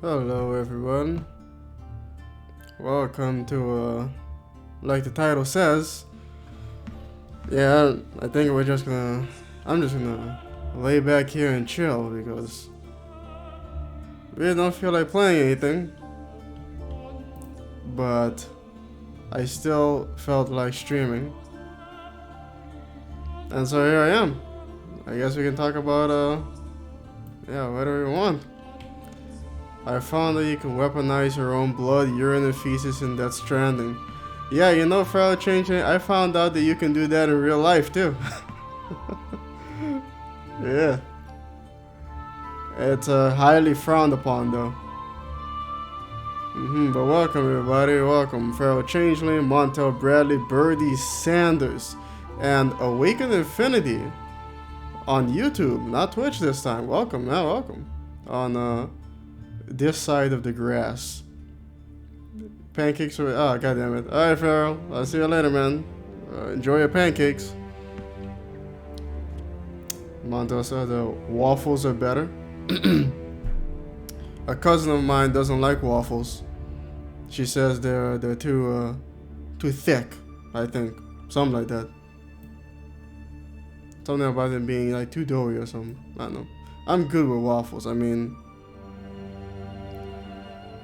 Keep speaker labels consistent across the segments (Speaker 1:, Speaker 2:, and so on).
Speaker 1: Hello everyone, welcome to like the title says, I think I'm just gonna lay back here and chill because we really don't feel like playing anything, but I still felt like streaming, and so here I am. I guess we can talk about whatever we want. I found that you can weaponize your own blood, urine, and feces in Death Stranding. Yeah, you know, for changing, I found out that you can do that in real life too. Yeah. It's highly frowned upon though. But welcome everybody, welcome Feral Changeling, Montel Bradley, Birdie Sanders, and Awakened Infinity on YouTube, not Twitch this time. Welcome, man, welcome. On this side of the grass. Pancakes are... Oh, goddammit. Alright, Feral. I'll see you later, man. Enjoy your pancakes. Montel said the waffles are better. A cousin of mine doesn't like waffles. She says they're too thick, I think. Something like that. Something about them being like too doughy or something. I don't know. I'm good with waffles. I mean...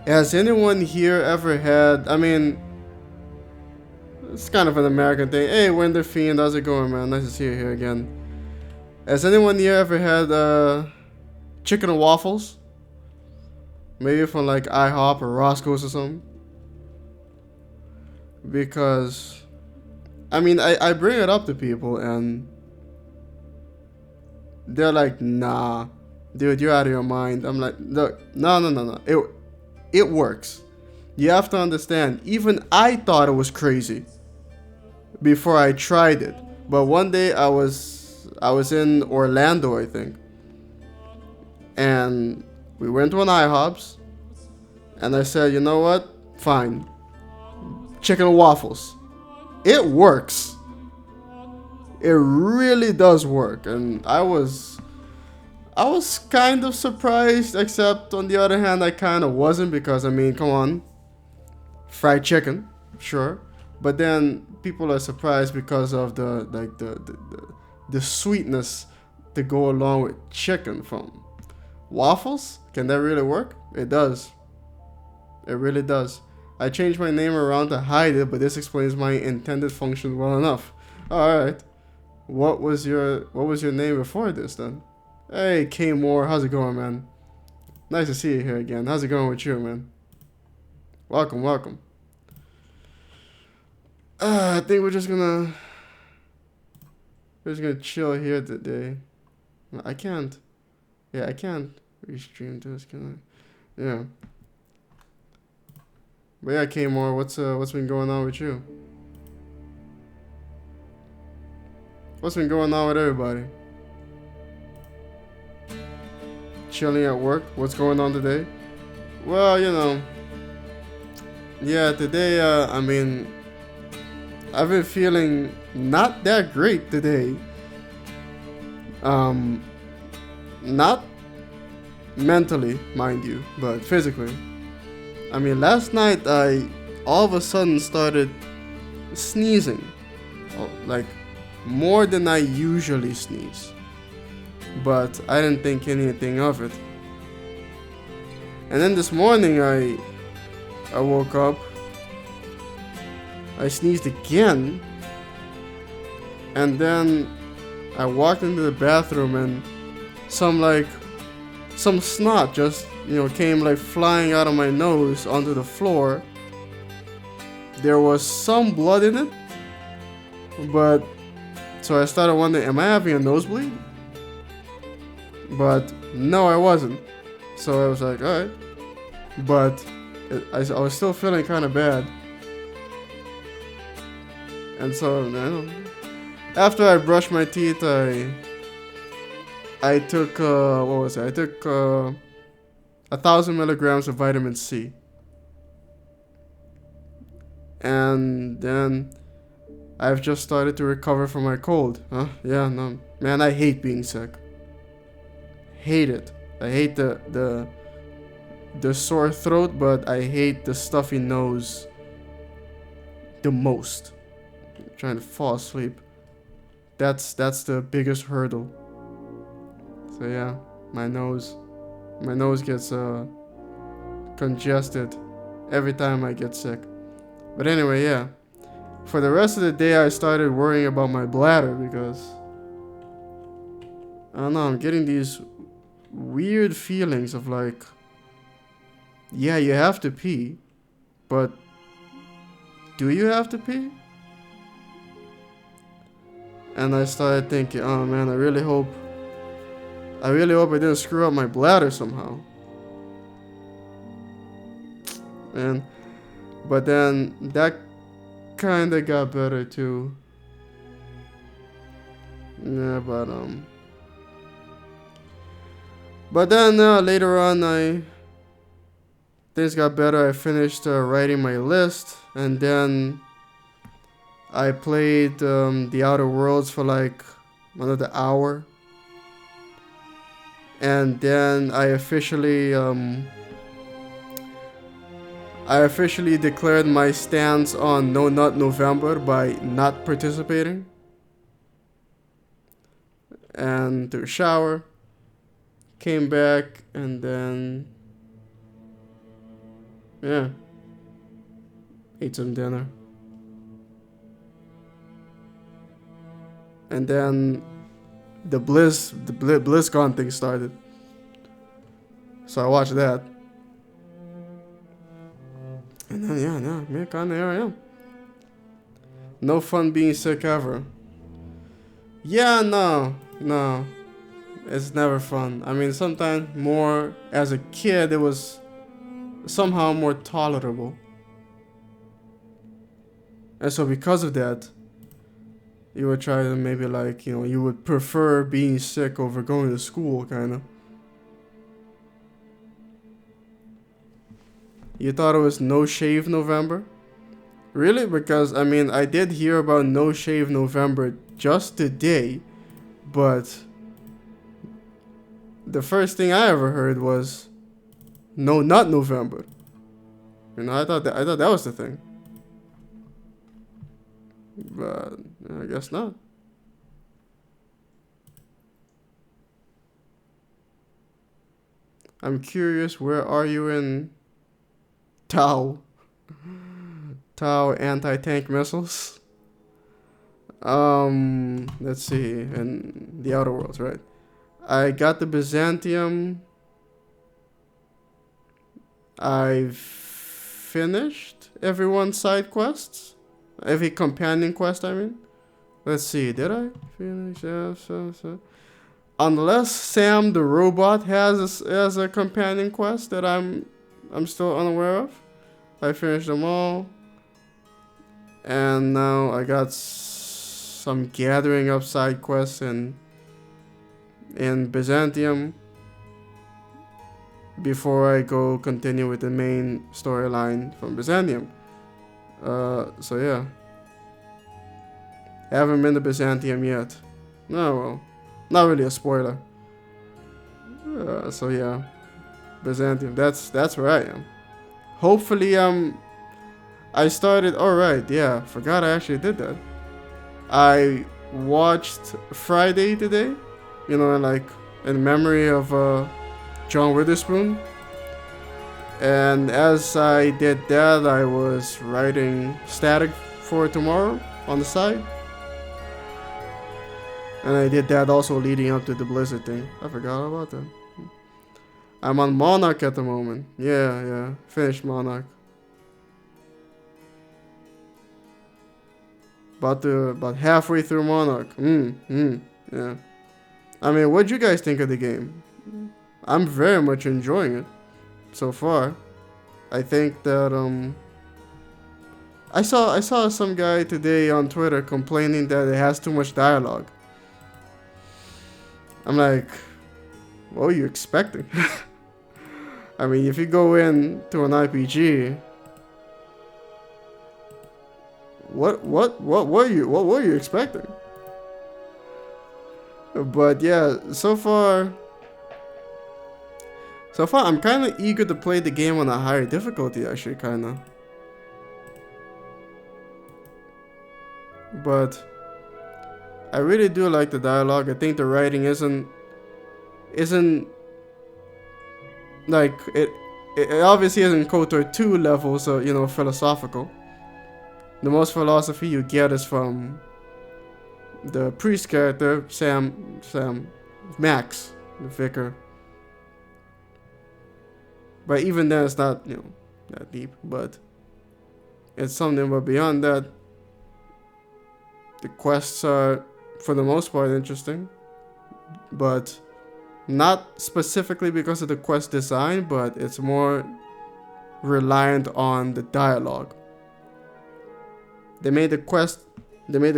Speaker 1: Has anyone here ever had, I mean, it's kind of an American thing. Hey, Winder Fiend, how's it going, man? Nice to see you here again. Has anyone here ever had chicken and waffles? Maybe from like IHOP or Roscoe's or something? Because, I mean, I bring it up to people and they're like, nah, dude, you're out of your mind. I'm like, look, no. It works. You have to understand, even I thought it was crazy before I tried it. But one day I was in Orlando, I think. And we went to an IHOP's and I said, you know what? Fine. Chicken and waffles. It works. It really does work. And I was kind of surprised, except on the other hand, I kind of wasn't because, I mean, come on. Fried chicken, sure. But then people are surprised because of the sweetness to go along with chicken from waffles. Can that really work? It does. It really does. I changed my name around to hide it, but this explains my intended function well enough. Alright. What was your name before this then? Hey, K Moore, how's it going, man? Nice to see you here again. How's it going with you, man? Welcome. I think we're just gonna chill here today. I can't. Yeah, I can't restream this, can I? Yeah. But yeah, K Moore, what's been going on with you? What's been going on with everybody? Chilling at work. What's going on today? Well, you know, yeah, today, I mean, I've been feeling not that great today. Not mentally, mind you, but physically. I mean, last night I all of a sudden started sneezing, like more than I usually sneeze. But I didn't think anything of it. And then this morning I woke up, I sneezed again, and then I walked into the bathroom and some snot just, you know, came like flying out of my nose onto the floor. There was some blood in it, but so I started wondering, am I having a nosebleed? But no, I wasn't. So I was like, alright. But I was still feeling kind of bad. And so, I don't know. After I brushed my teeth, I took, what was it? I took 1,000 milligrams of vitamin C. And then I've just started to recover from my cold. Huh? Yeah, no. Man, I hate being sick. Hate it. I hate the the sore throat, but I hate the stuffy nose the most. I'm trying to fall asleep. That's the biggest hurdle. So yeah, my nose gets congested every time I get sick. But anyway, yeah. For the rest of the day, I started worrying about my bladder because I don't know, I'm getting these weird feelings of like, yeah, you have to pee, but do you have to pee? And I started thinking, oh man, I really hope I didn't screw up my bladder somehow. And but then that kinda got better too. Yeah, but then later on, things got better. I finished writing my list, and then I played the Outer Worlds for like another hour, and then I officially declared my stance on No Nut November by not participating. And took a shower, came back, and then yeah, ate some dinner. And then the BlizzCon thing started. So I watched that. And then yeah, kinda here I am. No fun being sick ever. Yeah, no. It's never fun. I mean, sometimes more as a kid, it was somehow more tolerable. And so because of that, you would try to maybe like, you would prefer being sick over going to school, kind of. You thought it was No Shave November? Really? Because, I mean, I did hear about No Shave November just today, but the first thing I ever heard was No Nut November. I thought that was the thing. But I guess not. I'm curious, where are you in Tau anti-tank missiles? Let's see, in the Outer Worlds, right? I got the Byzantium. I've finished everyone's side quests. Every companion quest, I mean. Let's see, did I finish? Yeah, so. Unless Sam the robot has a companion quest that I'm still unaware of. I finished them all. And now I got some gathering up side quests in Byzantium before I go continue with the main storyline from Byzantium. So yeah. Haven't been to Byzantium yet. No, well, not really a spoiler. So yeah, Byzantium. That's where I am. Hopefully, I started. All right, yeah. Forgot I actually did that. I watched Friday today. Like in memory of John Witherspoon. And as I did that, I was writing static for tomorrow on the side. And I did that also leading up to the Blizzard thing. I forgot about that. I'm on Monarch at the moment. Yeah. Finished Monarch. About halfway through Monarch. Yeah. I mean, what'd you guys think of the game? I'm very much enjoying it so far. I think that I saw some guy today on Twitter complaining that it has too much dialogue. I'm like, what were you expecting? I mean, if you go into an RPG, what were you expecting? But yeah, so far So far, I'm kind of eager to play the game on a higher difficulty, actually, kind of. But I really do like the dialogue. I think the writing isn't like it obviously isn't KOTOR 2 level, so you know, philosophical. The most philosophy you get is from the priest character, Max, the vicar. But even then, it's not, you know, that deep. But it's something. But beyond that, the quests are, for the most part, interesting. But not specifically because of the quest design, but it's more reliant on the dialogue. They made the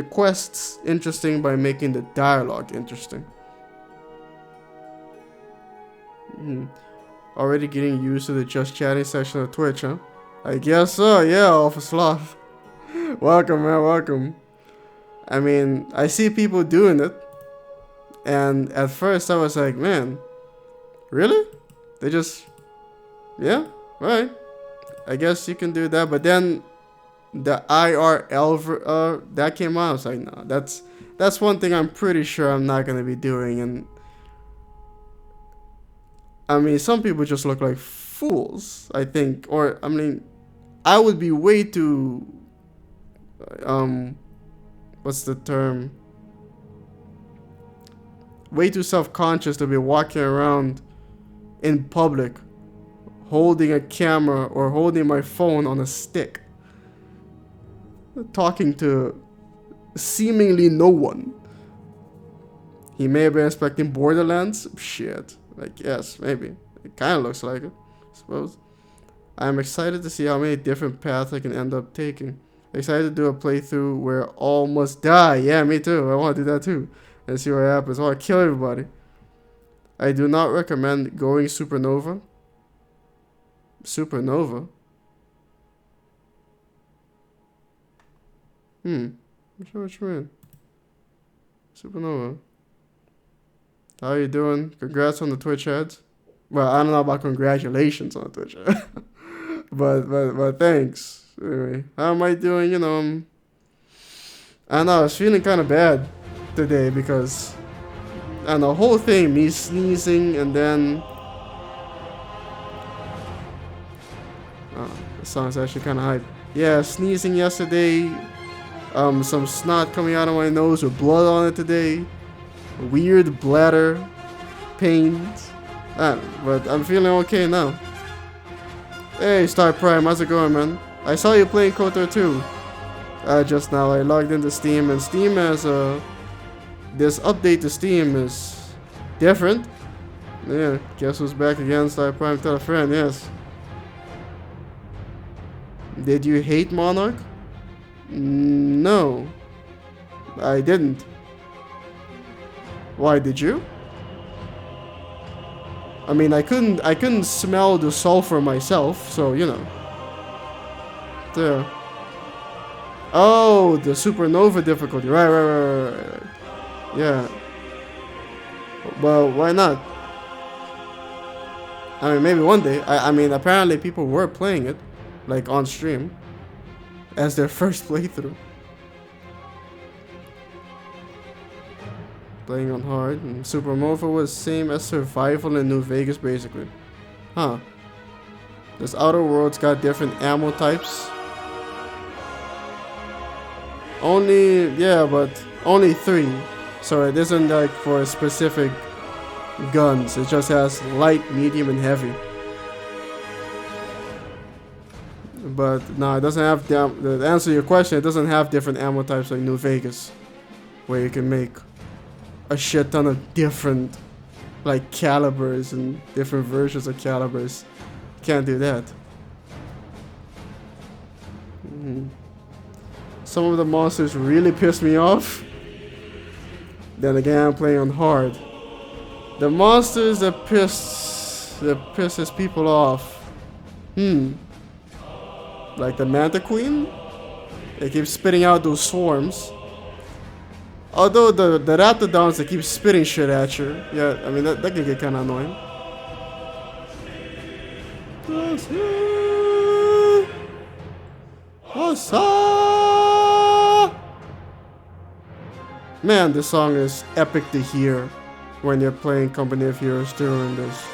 Speaker 1: quests interesting by making the dialogue interesting. Already getting used to the just chatting section of Twitch, huh? I guess so, yeah, Alpha Sloth. Welcome, man, welcome. I mean, I see people doing it. And at first I was like, man, really? They just, yeah, right. I guess you can do that. But then the IRL that came out. I was like, no, that's one thing I'm pretty sure I'm not gonna be doing. And I mean, some people just look like fools, I think. Or I mean, I would be way too what's the term? Way too self-conscious to be walking around in public holding a camera or holding my phone on a stick, talking to seemingly no one. He may have been expecting Borderlands. Shit. Like, yes, maybe. It kind of looks like it, I suppose. I'm excited to see how many different paths I can end up taking. Excited to do a playthrough where all must die. Yeah, me too. I want to do that too. And see what happens. I want to kill everybody. I do not recommend going supernova. Supernova? I'm sure what you mean. Supernova. How you doing? Congrats on the Twitch ads. Well, I don't know about congratulations on the Twitch ad. but thanks. Anyway, how am I doing? You know, I don't know. I was feeling kind of bad today because, and the whole thing, me sneezing and then, the song's actually kind of hype. Yeah, sneezing yesterday. Some snot coming out of my nose with blood on it today. Weird bladder pains. But I'm feeling okay now. Hey, Star Prime, how's it going, man? I saw you playing KOTOR 2 just now. I logged into Steam, and Steam has this update to Steam is different. Yeah, guess who's back again? Star Prime, tell a friend, yes. Did you hate Monarch? No, I didn't. Why, did you? I mean, I couldn't smell the sulfur myself, so you know. There. Oh, the supernova difficulty. Right. Yeah. Well, why not? I mean, maybe one day. I mean, apparently people were playing it, like on stream, as their first playthrough. Playing on hard. And supernova was same as survival in New Vegas, basically. Huh. This Outer Worlds got different ammo types. But only 3. So it isn't like for specific guns. It just has light, medium, and heavy. But no, it doesn't have, to answer your question, it doesn't have different ammo types like New Vegas, where you can make a shit ton of different, like, calibers and different versions of calibers. Can't do that. Some of the monsters really piss me off. Then again, I'm playing on hard. The monsters that pisses people off. Like the Manta Queen. They keep spitting out those swarms. Although the Raptidons, they keep spitting shit at you. Yeah, I mean, that can get kind of annoying. Man, this song is epic to hear when you're playing Company of Heroes during this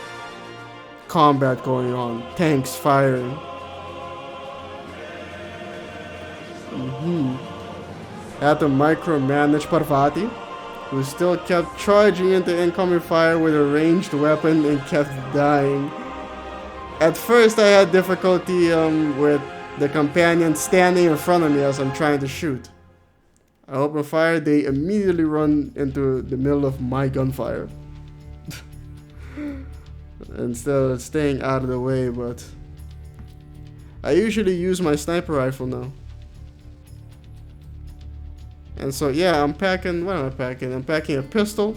Speaker 1: combat going on. Tanks firing. Had to micromanage Parvati, who still kept charging into incoming fire with a ranged weapon and kept dying. At first I had difficulty with the companion standing in front of me as I'm trying to shoot. I open fire, they immediately run into the middle of my gunfire. Instead of staying out of the way, but I usually use my sniper rifle now. And so yeah, I'm packing, what am I packing? I'm packing a pistol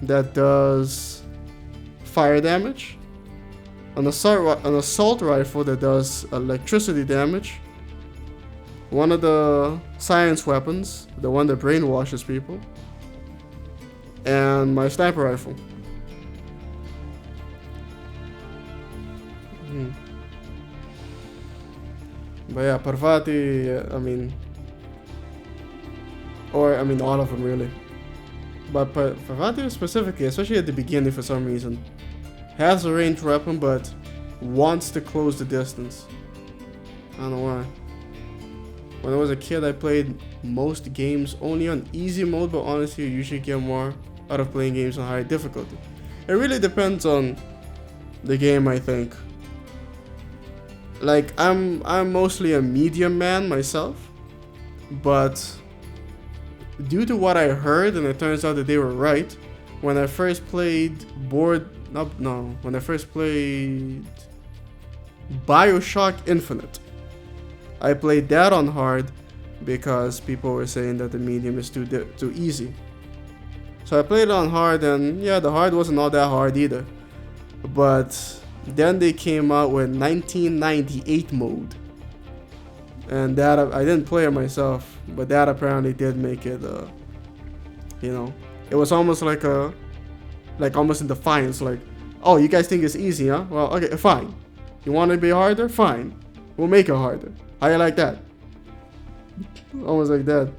Speaker 1: that does fire damage, an assault rifle that does electricity damage, one of the science weapons, the one that brainwashes people, and my sniper rifle. But yeah, Parvati, all of them really. But Parvati specifically, especially at the beginning for some reason, has a ranged weapon but wants to close the distance. I don't know why. When I was a kid, I played most games only on easy mode, but honestly, you usually get more out of playing games on high difficulty. It really depends on the game, I think. Like, I'm mostly a medium man myself, but due to what I heard, and it turns out that they were right, when I first played when I first played BioShock Infinite, I played that on hard because people were saying that the medium is too easy. So I played it on hard, and yeah, the hard wasn't all that hard either. But then they came out with 1998 mode, and that I didn't play it myself, but that apparently did make it, it was almost like almost in defiance, like, oh, you guys think it's easy, huh? Well, okay, fine. You want it to be harder? Fine. We'll make it harder. How you like that? Almost like that.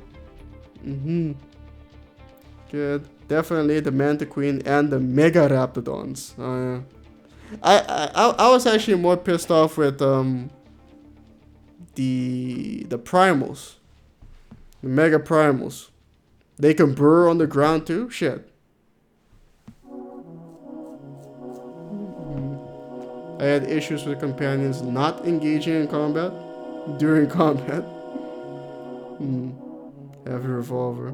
Speaker 1: Good. Definitely the Manta Queen and the Mega Raptidons. Oh yeah. I was actually more pissed off with the primals. The Mega Primals. They can burrow on the ground too? Shit. I had issues with companions not engaging in combat during combat. Heavy revolver.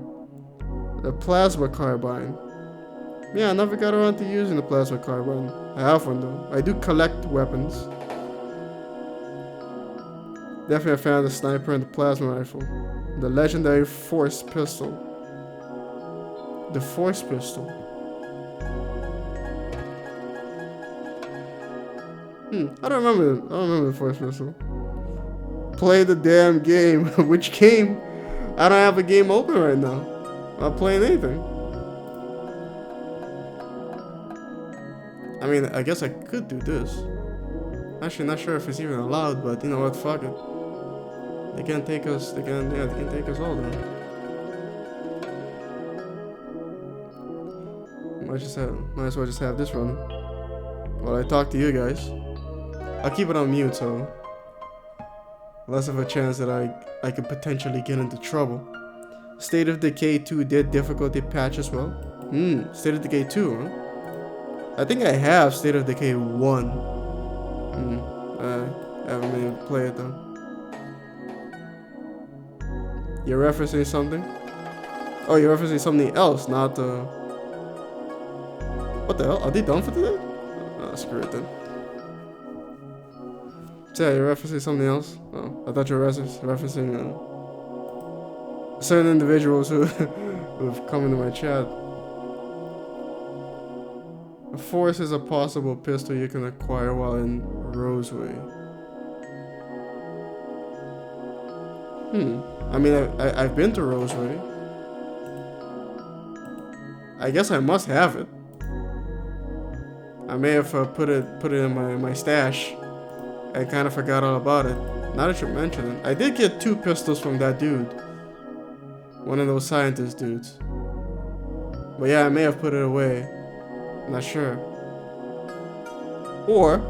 Speaker 1: The plasma carbine. Yeah, I never got around to using the plasma carbine. I have one though. I do collect weapons. Definitely a fan of the sniper and the plasma rifle. The legendary force pistol. The force pistol. I don't remember the force pistol. Play the damn game. Which game? I don't have a game open right now. I'm not playing anything. I mean, I guess I could do this. Actually, not sure if it's even allowed, but you know what? Fuck it. They can take us. They can take us all down. Might as well just have this running while I talk to you guys. I'll keep it on mute, so less of a chance that I could potentially get into trouble. State of Decay 2 did difficulty patch as well. State of Decay 2, huh? I think I have State of Decay 1. I haven't been able to play it though. You're referencing something? Oh, you're referencing something else, not what the hell? Are they done for today? Oh, screw it then. Yeah, you're referencing something else? Oh, I thought you were referencing certain individuals who've come into my chat. A force is a possible pistol you can acquire while in Roseway. I mean, I've been to Roseway. I guess I must have it. I may have put it in my stash I kind of forgot all about it. Now that you mention it, I did get 2 pistols from that dude. One of those scientist dudes. But yeah, I may have put it away. Not sure. Or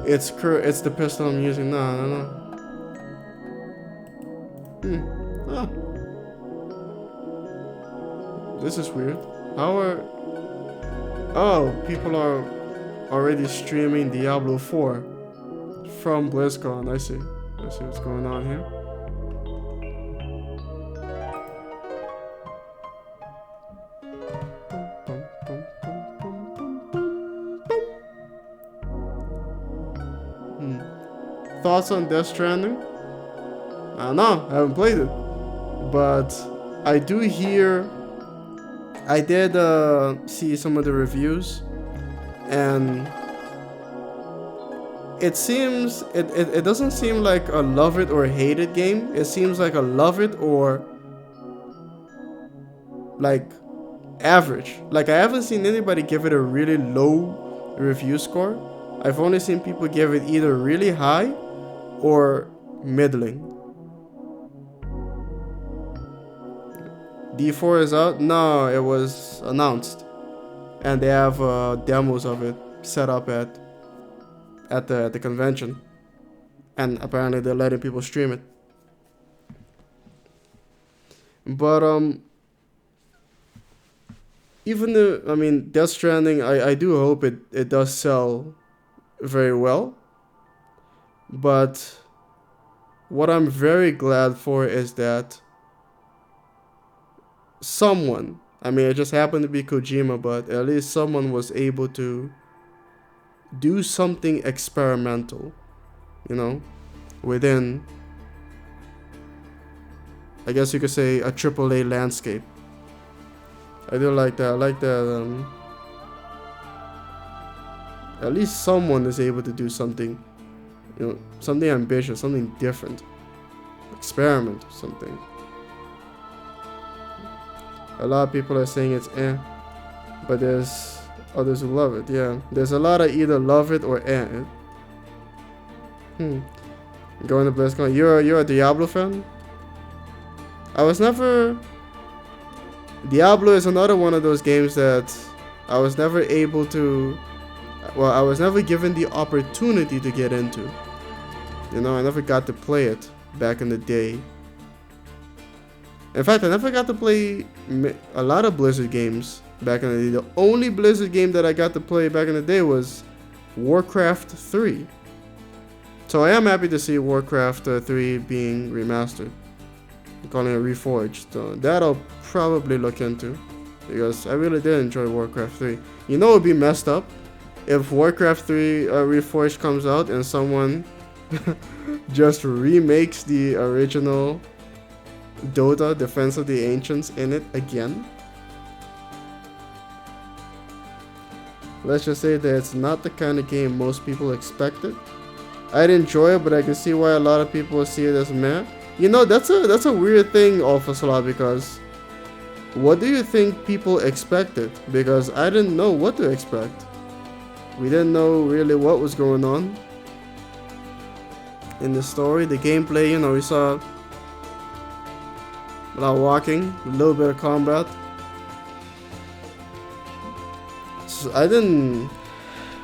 Speaker 1: it's the pistol I'm using now. I don't know. Oh. This is weird. How are... Oh, people are already streaming Diablo 4 from BlizzCon. I see what's going on here. Thoughts on Death Stranding? I don't know. I haven't played it. But I do hear... I did see some of the reviews. And it seems... It doesn't seem like a love it or hate it game. It seems like a love it or... like... average. Like, I haven't seen anybody give it a really low review score. I've only seen people give it either really high or middling. D4 is out? No, it was announced. And they have demos of it set up at the convention. And apparently they're letting people stream it. But even the, I mean, Death Stranding, I do hope it does sell very well. But what I'm very glad for is that someone, I mean, it just happened to be Kojima, but at least someone was able to do something experimental, you know, within, I guess you could say, a AAA landscape. I do like that. I like that at least someone is able to do something, you know, something ambitious, something different. Experiment or something. A lot of people are saying it's but there's others who love it. Yeah, there's a lot of either love it or Going to BlizzCon. You're a Diablo fan? I was never... Diablo is another one of those games that I was never able to... Well, I was never given the opportunity to get into. You know, I never got to play it back in the day. In fact, I never got to play a lot of Blizzard games back in the day. The only Blizzard game that I got to play back in the day was Warcraft 3. So I am happy to see Warcraft 3 being remastered. I'm calling it Reforged. So that I'll probably look into, because I really did enjoy Warcraft 3. You know, it would be messed up if Warcraft 3 Reforged comes out and someone just remakes the original Dota, Defense of the Ancients, in it again. Let's just say that it's not the kind of game most people expected. I'd enjoy it, but I can see why a lot of people see it as meh. You know, that's a weird thing, Alpha Slot, because what do you think people expected? Because I didn't know what to expect. We didn't know really what was going on in the story. The gameplay, you know, we saw a lot of walking, a little bit of combat. So I didn't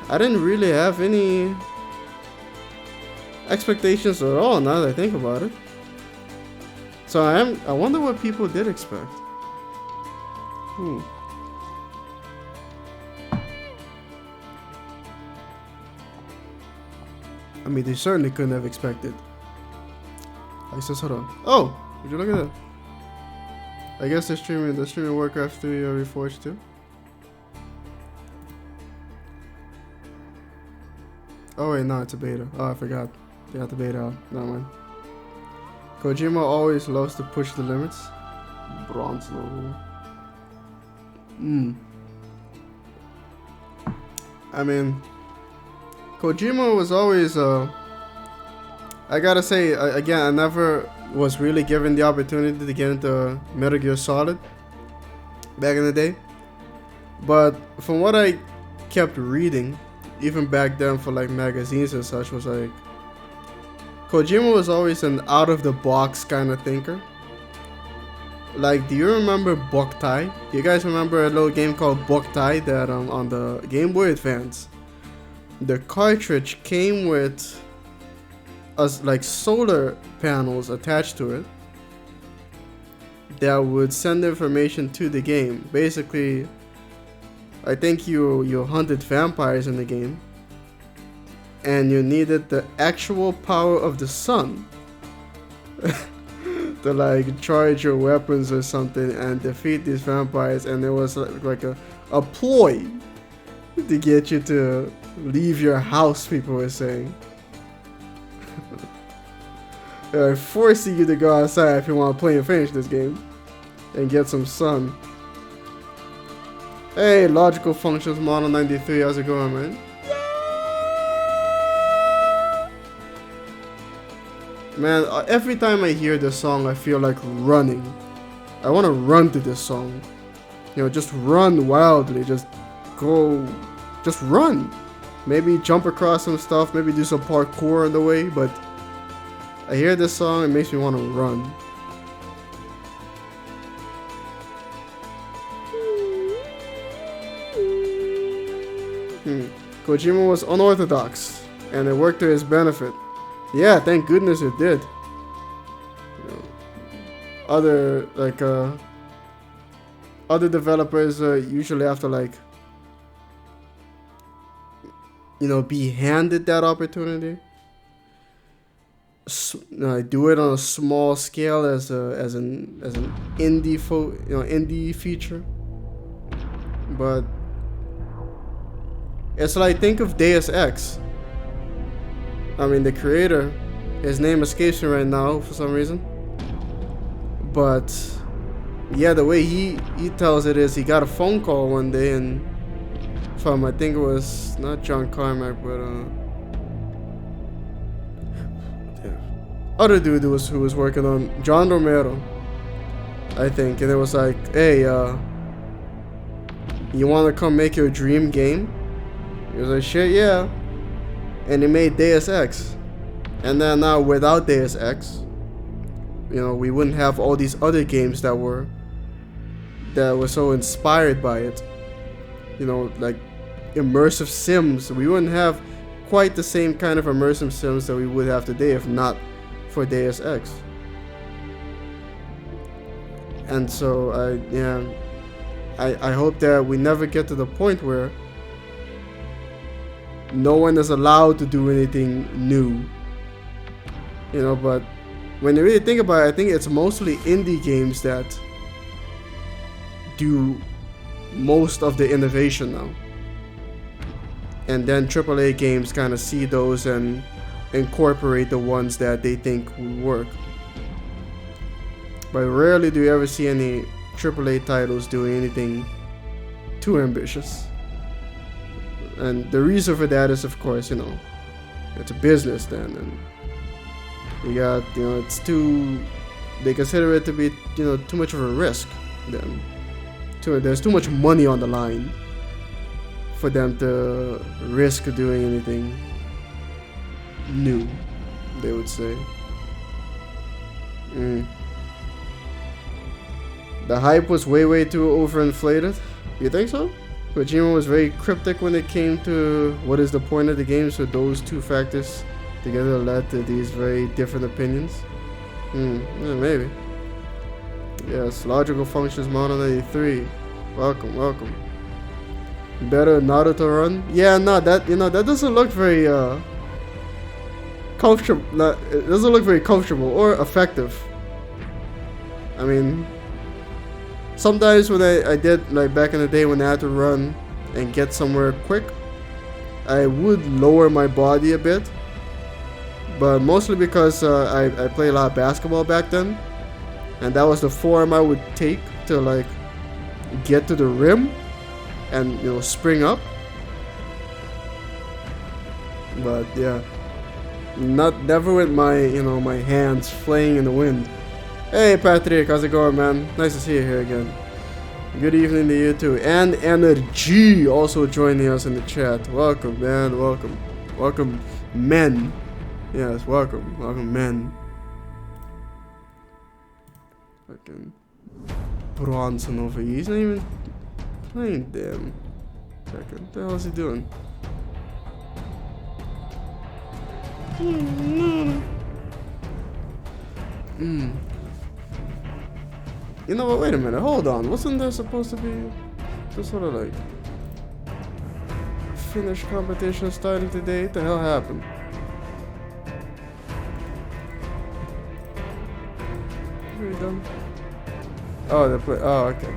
Speaker 1: really have any expectations at all, now that I think about it. So I wonder what people did expect. I mean, they certainly couldn't have expected. I says, hold on. Oh, would you look at that? I guess they're streaming Warcraft 3 or Reforged too. Oh wait, no, it's a beta. Oh, I forgot. They got the beta out. Never mind. Kojima always loves to push the limits. Bronze level. I mean, Kojima was always, I gotta say, again, I never was really given the opportunity to get into Metal Gear Solid back in the day. But from what I kept reading, even back then for like magazines and such, was like, Kojima was always an out-of-the-box kind of thinker. Like, do you remember Boktai? Do you guys remember a little game called Boktai that on the Game Boy Advance? The cartridge came with like solar panels attached to it that would send information to the game. Basically, I think you hunted vampires in the game, and you needed the actual power of the sun to like charge your weapons or something and defeat these vampires. And there was like a ploy to get you to leave your house, people were saying. They're forcing you to go outside if you want to play and finish this game and get some sun. Hey, Logical Functions Model 93, how's it going, man? Man, every time I hear this song, I feel like running. I want to run to this song. You know, just run wildly. Just go. Just run. Maybe jump across some stuff. Maybe do some parkour on the way. But I hear this song, it makes me want to run. Kojima was unorthodox, and it worked to his benefit. Yeah, thank goodness it did. You know, other developers usually have to like, you know, be handed that opportunity. Do it on a small scale as an indie feature, but it's like, think of Deus Ex. I mean, the creator, his name escapes me right now for some reason. But yeah, the way he tells it is he got a phone call one day and from, I think it was not John Carmack, but other dude who was working on John Romero, I think, and it was like, hey, you want to come make your dream game? He was like, shit, yeah. And he made Deus Ex. And then now without Deus Ex, you know, we wouldn't have all these other games that were so inspired by it. You know, like immersive sims. We wouldn't have quite the same kind of immersive sims that we would have today if not for Deus Ex. And so I hope that we never get to the point where no one is allowed to do anything new, you know. But when you really think about it, I think it's mostly indie games that do most of the innovation now, and then AAA games kind of see those and incorporate the ones that they think will work. But rarely do you ever see any AAA titles doing anything too ambitious. And the reason for that is, of course, you know, it's a business then, and you got, you know, they consider it to be, you know, too much of a risk then. There's too much money on the line for them to risk doing anything new, they would say. The hype was way too overinflated. You think so? Kojima was very cryptic when it came to what is the point of the game, so those two factors together led to these very different opinions. Yeah, maybe. Yes, Logical Functions Model 93. Welcome. Better Naruto run? Yeah, no, that doesn't look very comfortable. It doesn't look very comfortable or effective. I mean, sometimes when I did, like back in the day when I had to run and get somewhere quick, I would lower my body a bit, but mostly because I played a lot of basketball back then, and that was the form I would take to like get to the rim and, you know, spring up. But yeah, never with my, you know, my hands flaying in the wind. Hey Patrick, how's it going, man? Nice to see you here again. Good evening to you too. And Energy also joining us in the chat. Welcome, man. Welcome, men. Yes, welcome. Welcome, men. Fucking Bronson over here. He's not even playing damn. Second. What the hell is he doing? You know what? Wait a minute. Hold on. Wasn't there supposed to be just sort of like finish competition starting today? What the hell happened? Are we done? Oh, they play. Oh, okay.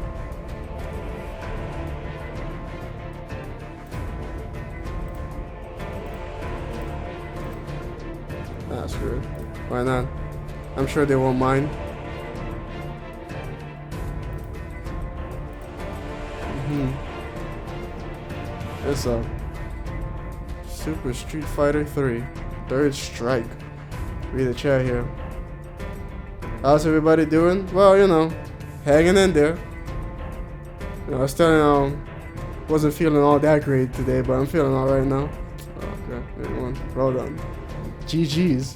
Speaker 1: That's good. Why not? I'm sure they won't mind. It's a Super Street Fighter 3 Third Strike. Read the chat here. How's everybody doing? Well, you know, hanging in there. You know, I still wasn't feeling all that great today, but I'm feeling alright now. Oh, okay, everyone, well done. GG's.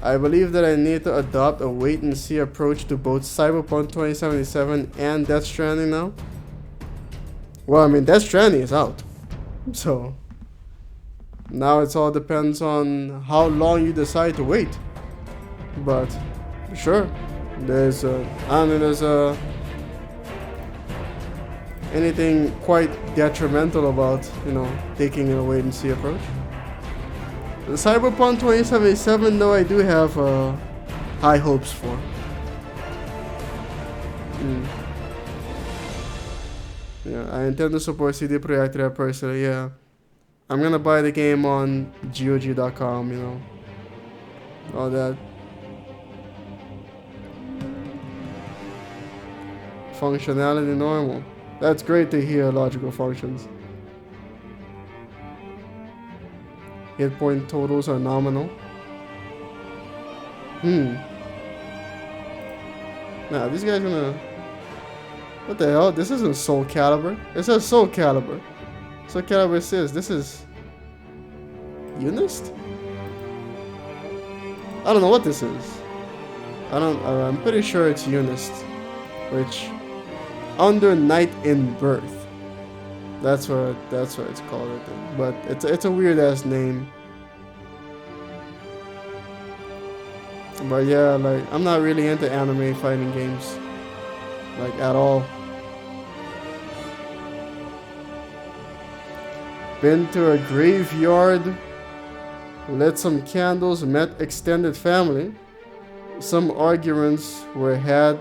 Speaker 1: I believe that I need to adopt a wait and see approach to both Cyberpunk 2077 and Death Stranding now. Well, I mean, Death Stranding is out. So, now it all depends on how long you decide to wait. But, sure, there's I don't think there's anything quite detrimental about, you know, taking a wait and see approach. The Cyberpunk 2077, though, I do have high hopes for. Yeah, I intend to support CD Projekt Red personally, yeah. I'm gonna buy the game on GOG.com, you know. All that. Functionality normal. That's great to hear, logical functions. Hit point totals are nominal. Nah, this guy's gonna... What the hell? This isn't Soul Calibur. It says Soul Calibur. Soul Calibur says this is... Unist? I don't know what this is. I'm pretty sure it's Unist. Which... Under Night in Birth. That's what it's called, I think. But it's a weird ass name. But yeah, like I'm not really into anime fighting games. Like at all. Been to a graveyard, lit some candles, met extended family. Some arguments were had,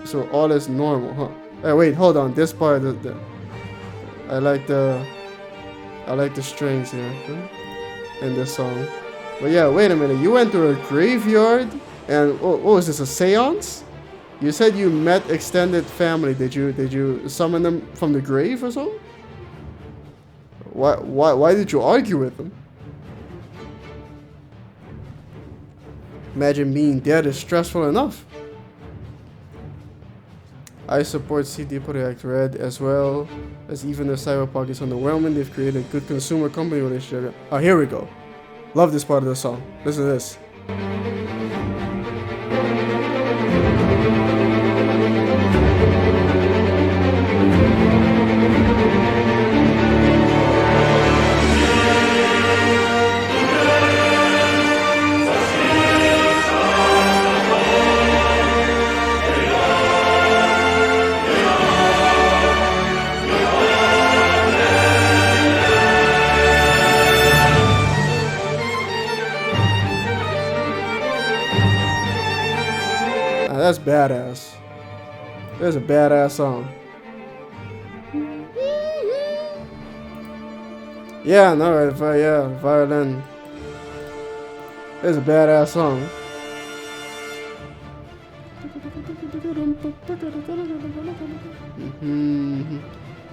Speaker 1: so all is normal, huh? Hey, wait, hold on. This part, I like the strings here in this song. But yeah, wait a minute. You went to a graveyard, and what was this? A seance? You said you met extended family. Did you summon them from the grave or something? Why did you argue with them? Imagine being dead is stressful enough. I support CD Projekt Red as well, as even if Cyberpunk is underwhelming, they've created a good consumer-company relationship. Oh, here we go. Love this part of the song. Listen to this. That's badass. There's a badass song. Yeah, no, violin. There's a badass song.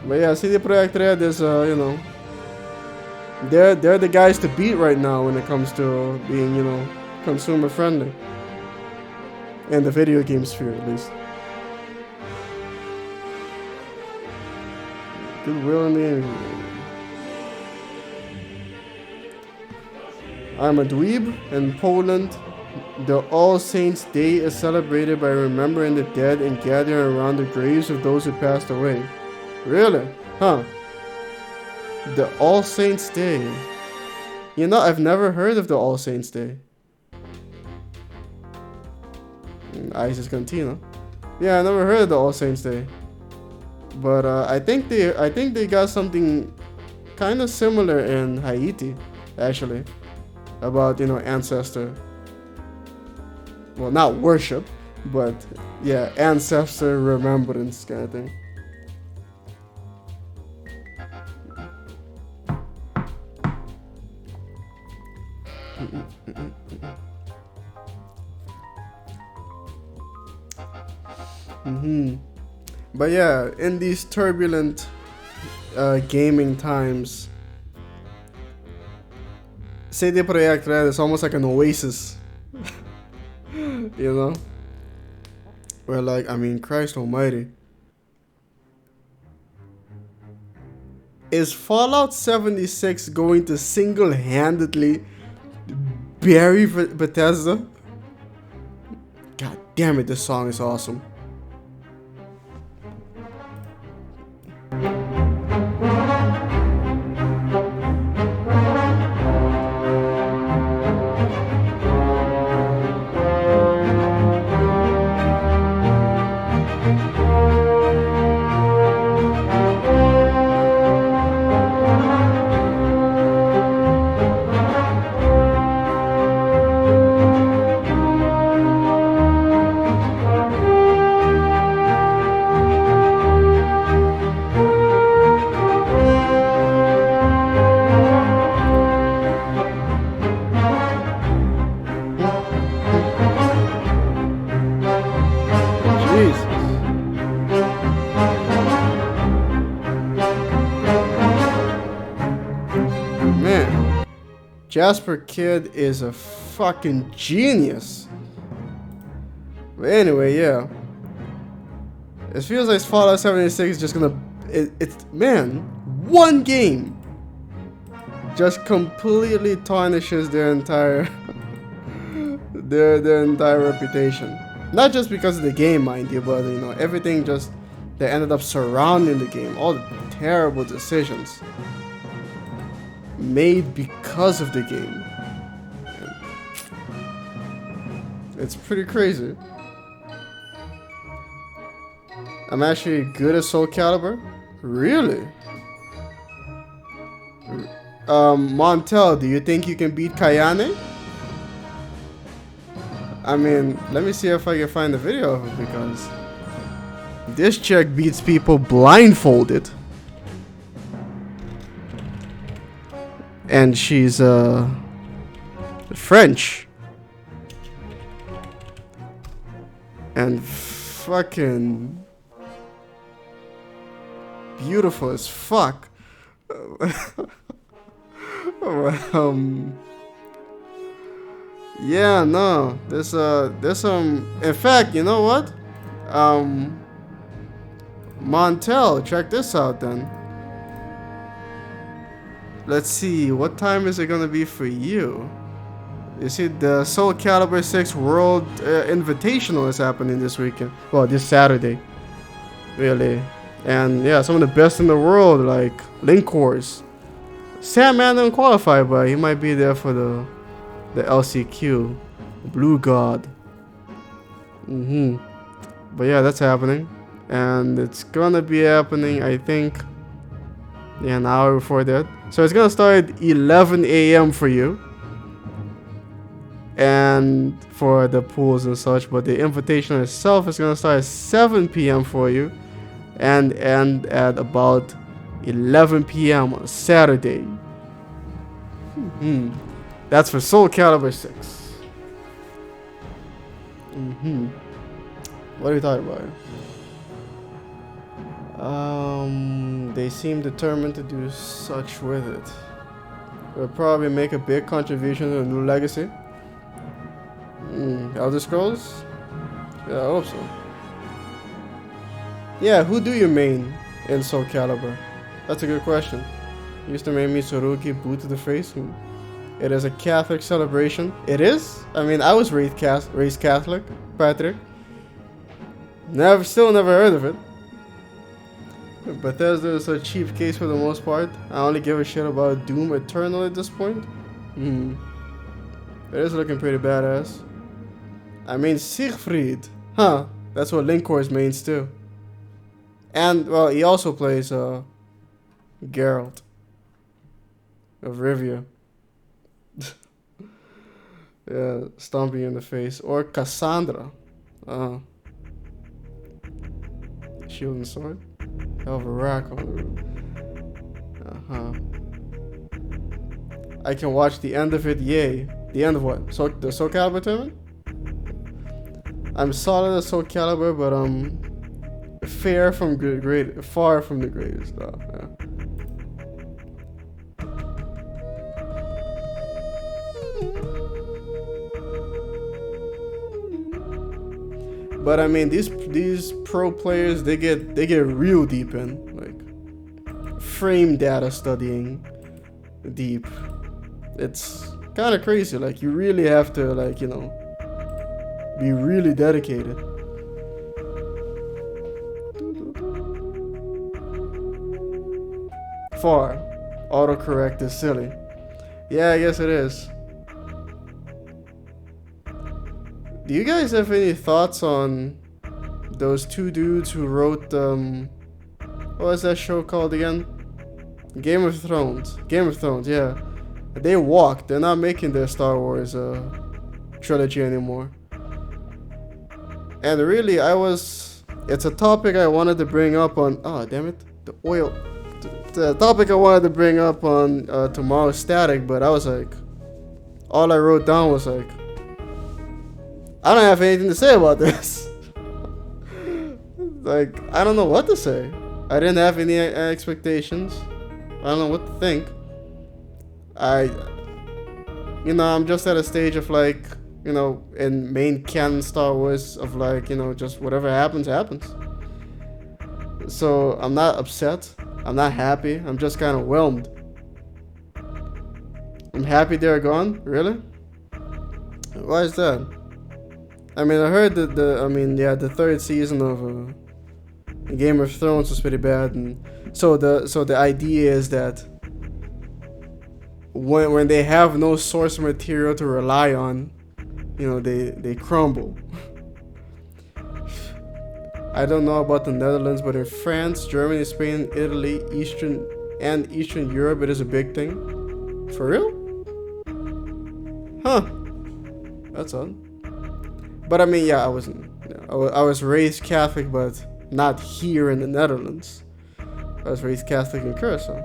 Speaker 1: But yeah, CD Projekt Red is, you know, they're the guys to beat right now when it comes to being, you know, consumer friendly. In the video game sphere, at least. Goodwill in the end. I'm a dweeb. In Poland, the All Saints' Day is celebrated by remembering the dead and gathering around the graves of those who passed away. Really? Huh. The All Saints' Day. You know, I've never heard of the All Saints' Day. Isis Cantina. Yeah, I never heard of the All Saints' Day. But I think they got something kind of similar in Haiti, actually, about, you know, ancestor. Well, not worship, but yeah, ancestor remembrance kind of thing. But yeah, in these turbulent gaming times, CD Projekt Red is almost like an oasis. You know? Where, like, I mean, Christ almighty. Is Fallout 76 going to single-handedly bury Bethesda? God damn it, this song is awesome. Jasper Kidd is a fucking genius. But anyway, yeah. It feels like Fallout 76 is just gonna... It's man, one game just completely tarnishes their entire... their entire reputation. Not just because of the game, mind you, but, you know, everything just... that ended up surrounding the game. All the terrible decisions made because of the game. It's pretty crazy. I'm actually good at Soul Calibur. Really? Montel, do you think you can beat Kayane? I mean, let me see if I can find the video of it, because this chick beats people blindfolded. And she's French. And fucking beautiful as fuck. Yeah, no. There's some, in fact, you know what? Montel, check this out then. Let's see, what time is it gonna be for you? You see, the Soul Calibur 6 World Invitational is happening this weekend. Well, this Saturday. Really. And yeah, some of the best in the world, like Linkors. Sandman didn't qualify, but he might be there for the LCQ. Blue God. But yeah, that's happening. And it's gonna be happening, I think, yeah, an hour before that. So it's gonna start at 11 a.m. for you, and for the pools and such. But the invitation itself is gonna start at 7 p.m. for you, and end at about 11 p.m. on Saturday. That's for Soul Calibur 6. What are you talking about? They seem determined to do such with it. They'll probably make a big contribution to the new legacy. Elder Scrolls? Yeah, I hope so. Yeah, who do you main in Soul Calibur? That's a good question. You used to main me Tsurugi, boot to the face. It is a Catholic celebration. It is? I mean, I was raised Catholic, Patrick. Still never heard of it. Bethesda is a cheap case for the most part. I only give a shit about Doom Eternal at this point. It is looking pretty badass. I mean, Siegfried. Huh. That's what Linkor's mains too. And, well, he also plays Geralt of Rivia. Yeah, stomping in the face. Or Cassandra. Shield and sword. Hell of a rack on the room. I can watch the end of it, yay. The end of what? The Soul Calibur tournament? I'm solid at Soul Calibur, but far from the greatest stuff. Yeah. But I mean, these pro players, they get real deep in, like frame data studying deep. It's kind of crazy. Like, you really have to, like, you know, be really dedicated. Far. Autocorrect is silly. Yeah, I guess it is. Do you guys have any thoughts on those two dudes who wrote, what was that show called again? Game of Thrones. Game of Thrones, yeah. They walked. They're not making their Star Wars trilogy anymore. And really, it's a topic I wanted to bring up on, oh, damn it, the oil. The topic I wanted to bring up on tomorrow's static, but I was like, all I wrote down was like, I don't have anything to say about this. Like, I don't know what to say. I didn't have any expectations. I don't know what to think. I'm just at a stage of, like, you know, in main canon Star Wars of, like, you know, just whatever happens, happens. So I'm not upset. I'm not happy. I'm just kind of whelmed. I'm happy they're gone. Really? Why is that? I mean, I heard that the third season of Game of Thrones was pretty bad, and so the idea is that when they have no source material to rely on, you know, they crumble. I don't know about the Netherlands, but in France, Germany, Spain, Italy, Eastern Europe, it is a big thing. For real? Huh. That's odd. But I mean, yeah, I was raised Catholic, but not here in the Netherlands. I was raised Catholic in Curacao.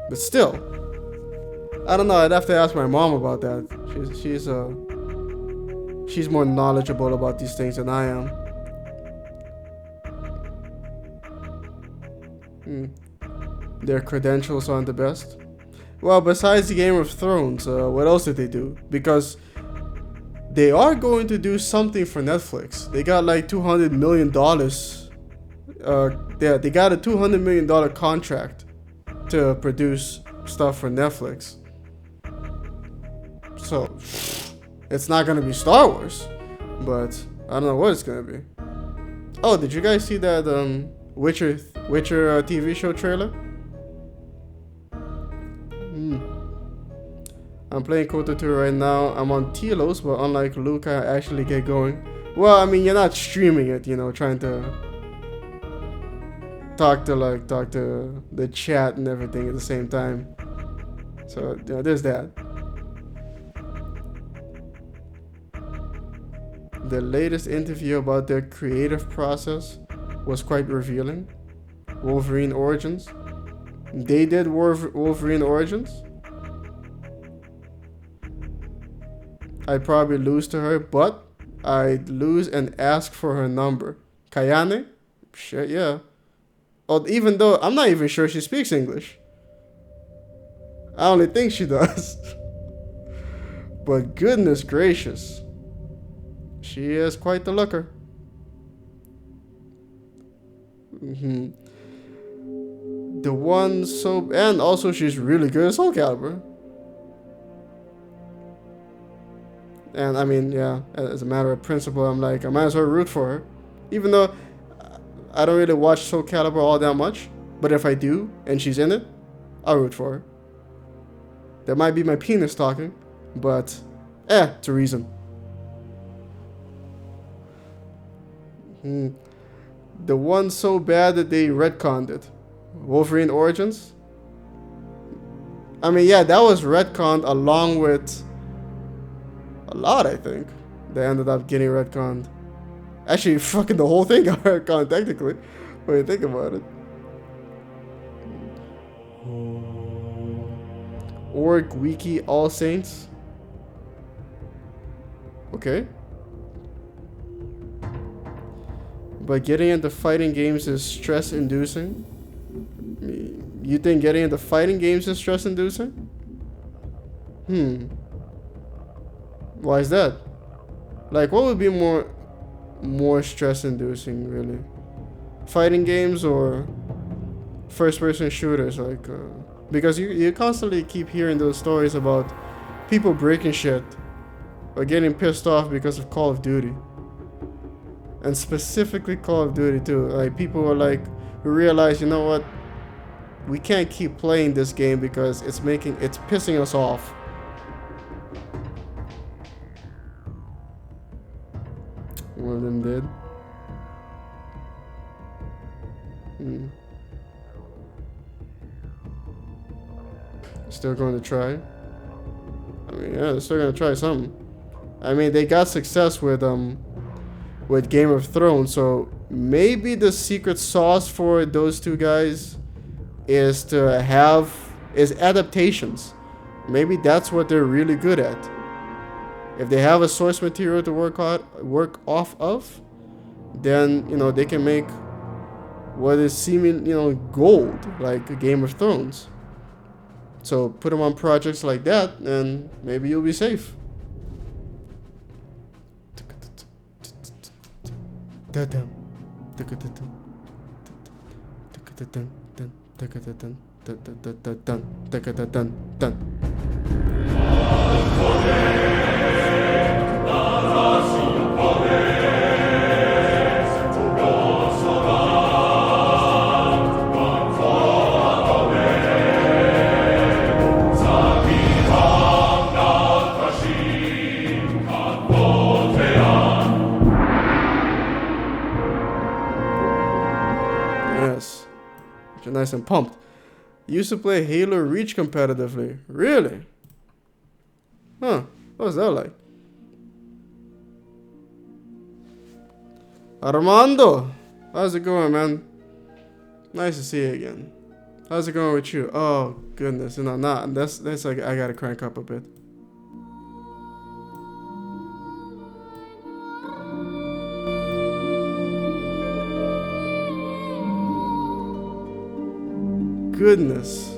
Speaker 1: But still, I don't know. I'd have to ask my mom about that. She's more knowledgeable about these things than I am. Their credentials aren't the best. Well, besides the Game of Thrones, what else did they do? Because they are going to do something for Netflix. They got like $200 million. They got a $200 million contract to produce stuff for Netflix. So it's not gonna be Star Wars, but I don't know what it's gonna be. Oh, did you guys see that Witcher TV show trailer? I'm playing Kota 2 right now. I'm on Telos, but unlike Luke, I actually get going. Well, I mean, you're not streaming it, you know, trying to talk to the chat and everything at the same time. So, you know, there's that. The latest interview about their creative process was quite revealing. Wolverine Origins. They did Wolverine Origins. I'd probably lose to her, but I'd lose and ask for her number. Kayane? Shit, yeah. Oh, even though I'm not even sure she speaks English. I only think she does. But goodness gracious. She is quite the looker. The one so... And also she's really good at Soul Calibur. And I mean, yeah, as a matter of principle, I'm like, I might as well root for her. Even though I don't really watch SoulCalibur all that much. But if I do, and she's in it, I'll root for her. That might be my penis talking, but it's a reason. The one so bad that they retconned it. Wolverine Origins? I mean, yeah, that was retconned along with a lot, I think. They ended up getting retconned. Actually, fucking the whole thing got retconned, technically, when you think about it. Org Wiki All Saints. Okay. But getting into fighting games is stress-inducing. You think getting into fighting games is stress-inducing? Why is that? Like, what would be more stress-inducing, really? Fighting games or first-person shooters? Like, because you constantly keep hearing those stories about people breaking shit or getting pissed off because of Call of Duty. And specifically Call of Duty too. Like, people are like, who realize, you know what? We can't keep playing this game because it's pissing us off. One of them did. Still going to try? I mean, yeah, they're still going to try something. I mean, they got success with Game of Thrones, so maybe the secret sauce for those two guys is adaptations. Maybe that's what they're really good at. If they have a source material to work off of, then, you know, they can make what is seeming, you know, gold, like Game of Thrones. So put them on projects like that, and maybe you'll be safe. Nice and pumped. Used to play Halo Reach competitively. Really? Huh. What was that like? Armando! How's it going, man? Nice to see you again. How's it going with you? Oh, goodness. No, that's like, I gotta crank up a bit. Goodness.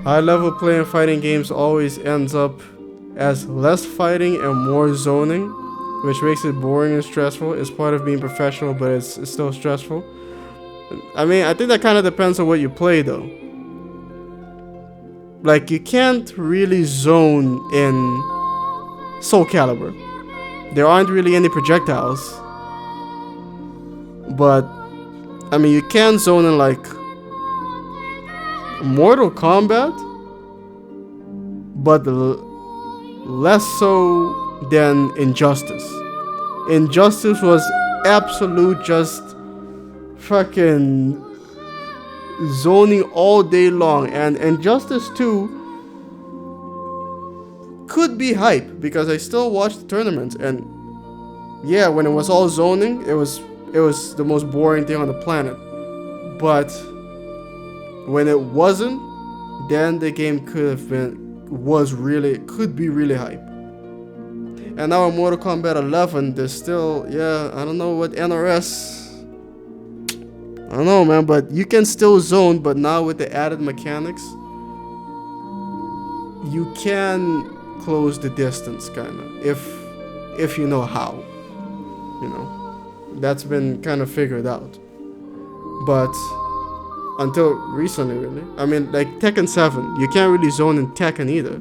Speaker 1: High level playing fighting games always ends up as less fighting and more zoning, which makes it boring and stressful. It's part of being professional, but it's still stressful. I mean, I think that kind of depends on what you play, though. Like, you can't really zone in SoulCalibur. There aren't really any projectiles. But, I mean, you can zone in, like, Mortal Kombat, but less so than Injustice. Injustice was absolute just fucking zoning all day long, and Injustice 2 could be hype because I still watched the tournaments, and yeah, when it was all zoning, it was the most boring thing on the planet. But when it wasn't, then the game could be really hype. And now in Mortal Kombat 11, there's still, I don't know what NRS, I don't know, man, but you can still zone, but now with the added mechanics, you can close the distance, kind of, if you know how. You know, that's been kind of figured out. But until recently, really, I mean, like Tekken 7, you can't really zone in Tekken either.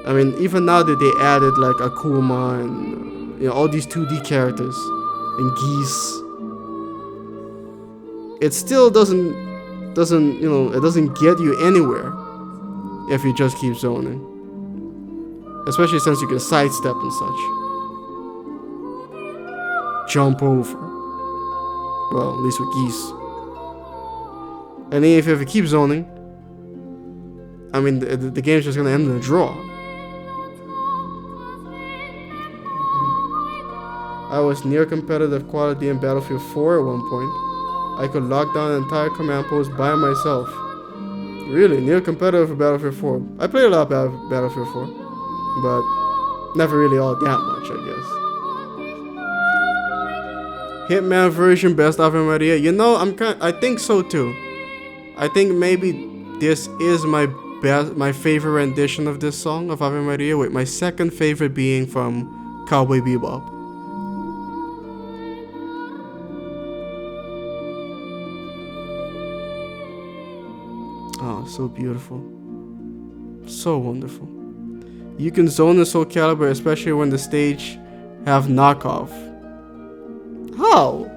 Speaker 1: I mean, even now that they added like Akuma and you know all these 2D characters and geese, it still doesn't you know, it doesn't get you anywhere if you just keep zoning, especially since you can sidestep and such, jump over. Well, at least with geese. And if you keep zoning, I mean, the game's just gonna end in a draw. I was near competitive quality in Battlefield 4 at one point. I could lock down an entire command post by myself. Really, near competitive for Battlefield 4. I played a lot of Battlefield 4, but never really all that much, I guess. Hitman version, best Ave Maria. You know, I think so too. I think maybe this is my favorite rendition of this song of Ave Maria, with my second favorite being from Cowboy Bebop. Oh, so beautiful. So wonderful. You can zone the Soul Calibur, especially when the stage have knockoff. How?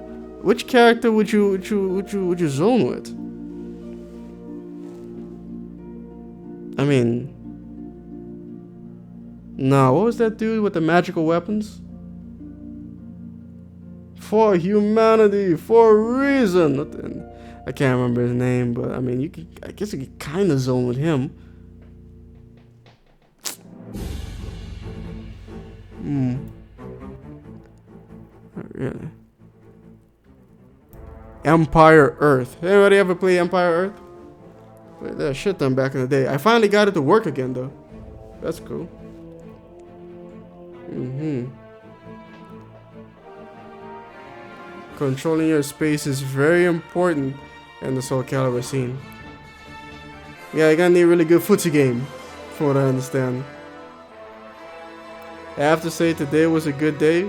Speaker 1: Which character would you zone with? I mean, no. What was that dude with the magical weapons? For humanity, for a reason. I can't remember his name, but I mean, I guess you could kind of zone with him. Not really. Empire Earth. Anybody ever play Empire Earth? Played that shit done back in the day. I finally got it to work again, though. That's cool. Controlling your space is very important in the Soul Calibur scene. Yeah, you're gonna need a really good footsie game, from what I understand. I have to say today was a good day.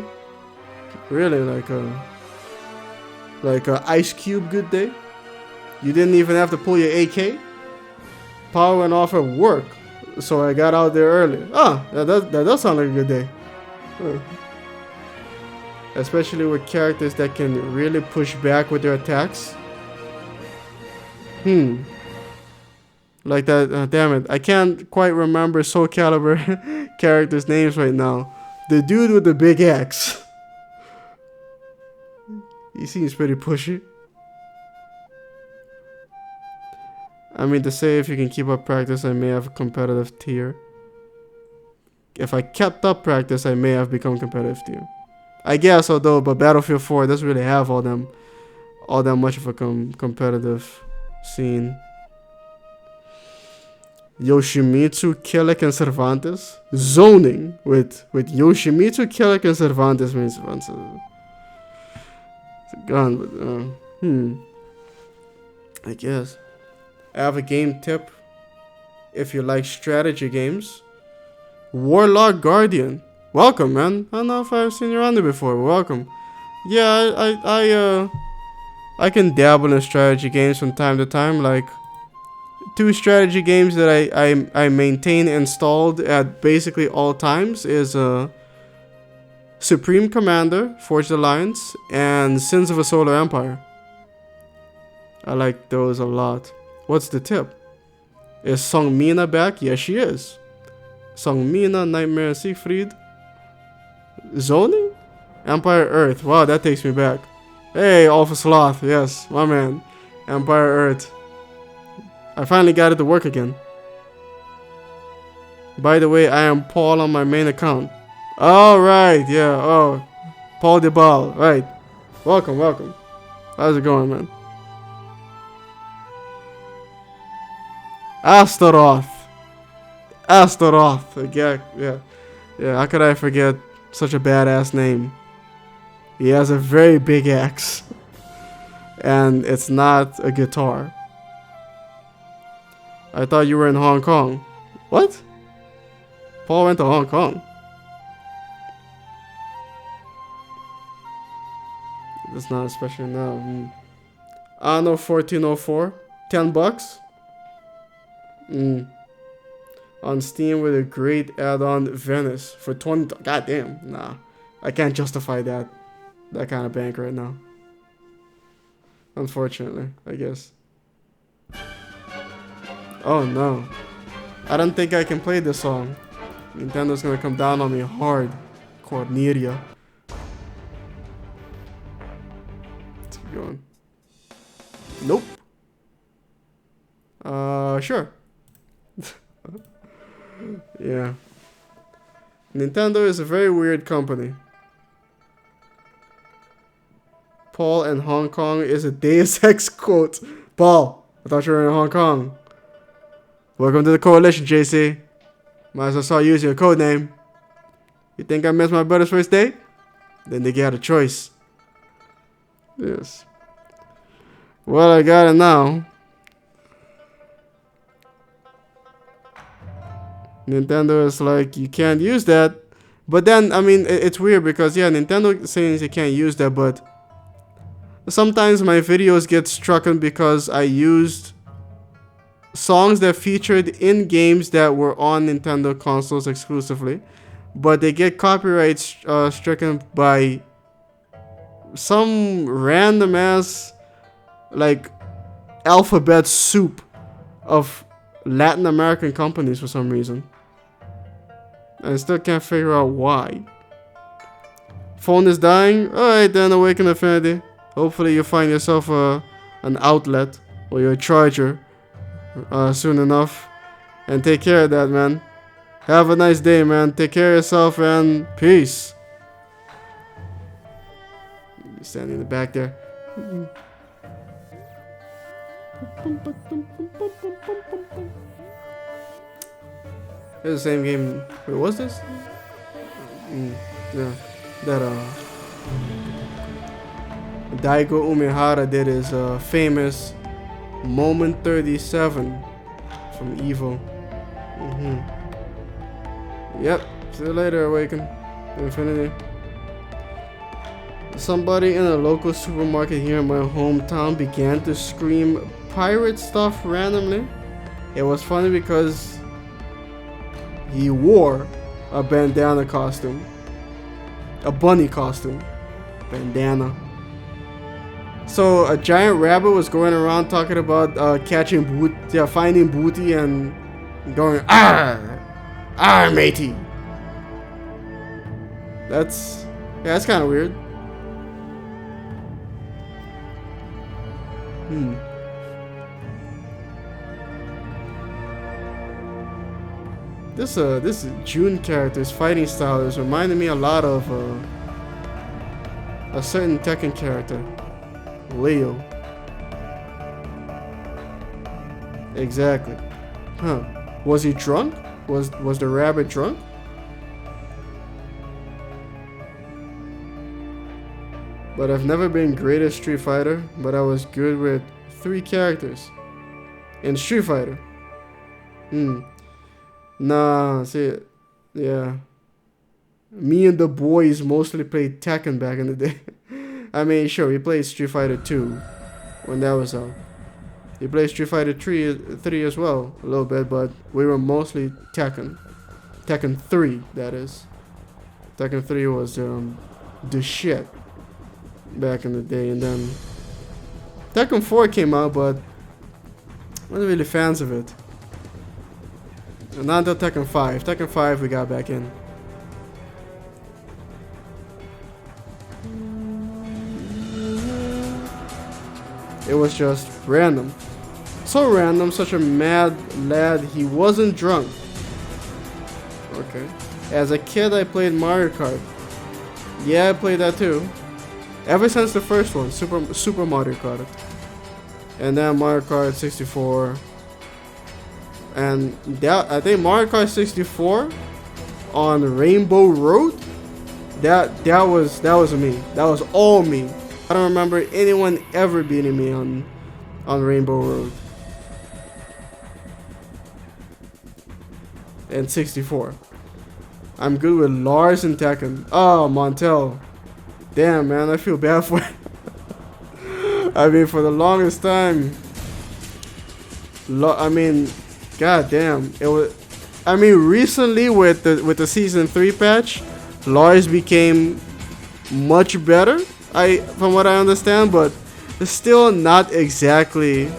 Speaker 1: Really, like a Ice Cube good day. You didn't even have to pull your AK. Power went off at work, so I got out there early. Ah, that does sound like a good day. Especially with characters that can really push back with their attacks. Like that, damn it. I can't quite remember Soul Calibur characters' names right now. The dude with the big axe. He seems pretty pushy. I mean, to say if you can keep up practice, I may have a competitive tier. If I kept up practice, I may have become competitive tier. I guess, although, but Battlefield 4 doesn't really have all that much of a competitive scene. Yoshimitsu, Kelek, and Cervantes. Zoning with Yoshimitsu, Kelek, and Cervantes means it's a gun, but I guess. I have a game tip. If you like strategy games, Warlock Guardian. Welcome, man. I don't know if I've seen you on there before, but welcome. Yeah, I can dabble in strategy games from time to time. Like 2 strategy games that I maintain installed at basically all times is Supreme Commander, Forged Alliance, and Sins of a Solar Empire. I like those a lot. What's the tip? Is Song Mina back? Yes, she is. Song Mina, Nightmare, and Siegfried. Zoning? Empire Earth. Wow, that takes me back. Hey, Alpha Sloth. Yes, my man. Empire Earth. I finally got it to work again. By the way, I am Paul on my main account. Alright, yeah. Oh, Paul DeBal. Right. Welcome, welcome. How's it going, man? Astaroth. Yeah. How could I forget such a badass name? He has a very big axe, and it's not a guitar. I thought you were in Hong Kong. What? Paul went to Hong Kong. That's not especially now. Anno 1404. $10. On Steam with a great add-on Venice for 20. Goddamn, nah. I can't justify that kind of bank right now. Unfortunately, I guess. Oh no. I don't think I can play this song. Nintendo's gonna come down on me hard. Cornelia. Let's keep going. Nope. Sure. Yeah. Nintendo is a very weird company. Paul and Hong Kong is a Deus Ex quote. Paul, I thought you were in Hong Kong. Welcome to the coalition, JC. Might as well start using your code name. You think I missed my brother's first date? Then they got a choice. Yes. Well, I got it now. Nintendo is like, you can't use that. But then, I mean, it's weird because, yeah, Nintendo saying you can't use that, but sometimes my videos get struck because I used songs that featured in games that were on Nintendo consoles exclusively, but they get copyright stricken by some random ass, like, alphabet soup of Latin American companies for some reason. I still can't figure out why. Phone is dying? Alright then, Awaken Affinity. Hopefully you find yourself an outlet or your charger soon enough. And take care of that, man. Have a nice day, man. Take care of yourself and peace. You're standing in the back there. It's the same game. Wait, what's this? Yeah. That Daigo Umehara did his famous Moment 37 from Evo. Yep. See you later, Awaken Infinity. Somebody in a local supermarket here in my hometown began to scream pirate stuff randomly. It was funny because he wore a bandana costume. A bunny costume. Bandana. So a giant rabbit was going around talking about catching booty, finding booty and going, "Arr, matey." That's kind of weird. This June character's fighting style is reminding me a lot of a certain Tekken character, Leo. Exactly. Huh? Was he drunk? Was the rabbit drunk? But I've never been great at Street Fighter, but I was good with 3 characters in Street Fighter. Nah, see, yeah. Me and the boys mostly played Tekken back in the day. I mean, sure, we played Street Fighter 2 when that was out. We played Street Fighter 3 as well, a little bit, but we were mostly Tekken. Tekken 3, that is. Tekken 3 was the shit back in the day, and then Tekken 4 came out, but wasn't really fans of it. And not until Tekken 5. Tekken 5 we got back in. It was just random. So random, such a mad lad, he wasn't drunk. Okay. As a kid I played Mario Kart. Yeah, I played that too. Ever since the first one, Super Mario Kart. And then Mario Kart 64. And that, I think Mario Kart 64 on Rainbow Road, that was me. That was all me. I don't remember anyone ever beating me on Rainbow Road. and 64. I'm good with Lars and Tekken. Oh, Montel. Damn, man, I feel bad for you. I mean, for the longest time, I mean, god damn, it was. I mean, recently with the season 3 patch, Lars became much better. From what I understand, but it's still not exactly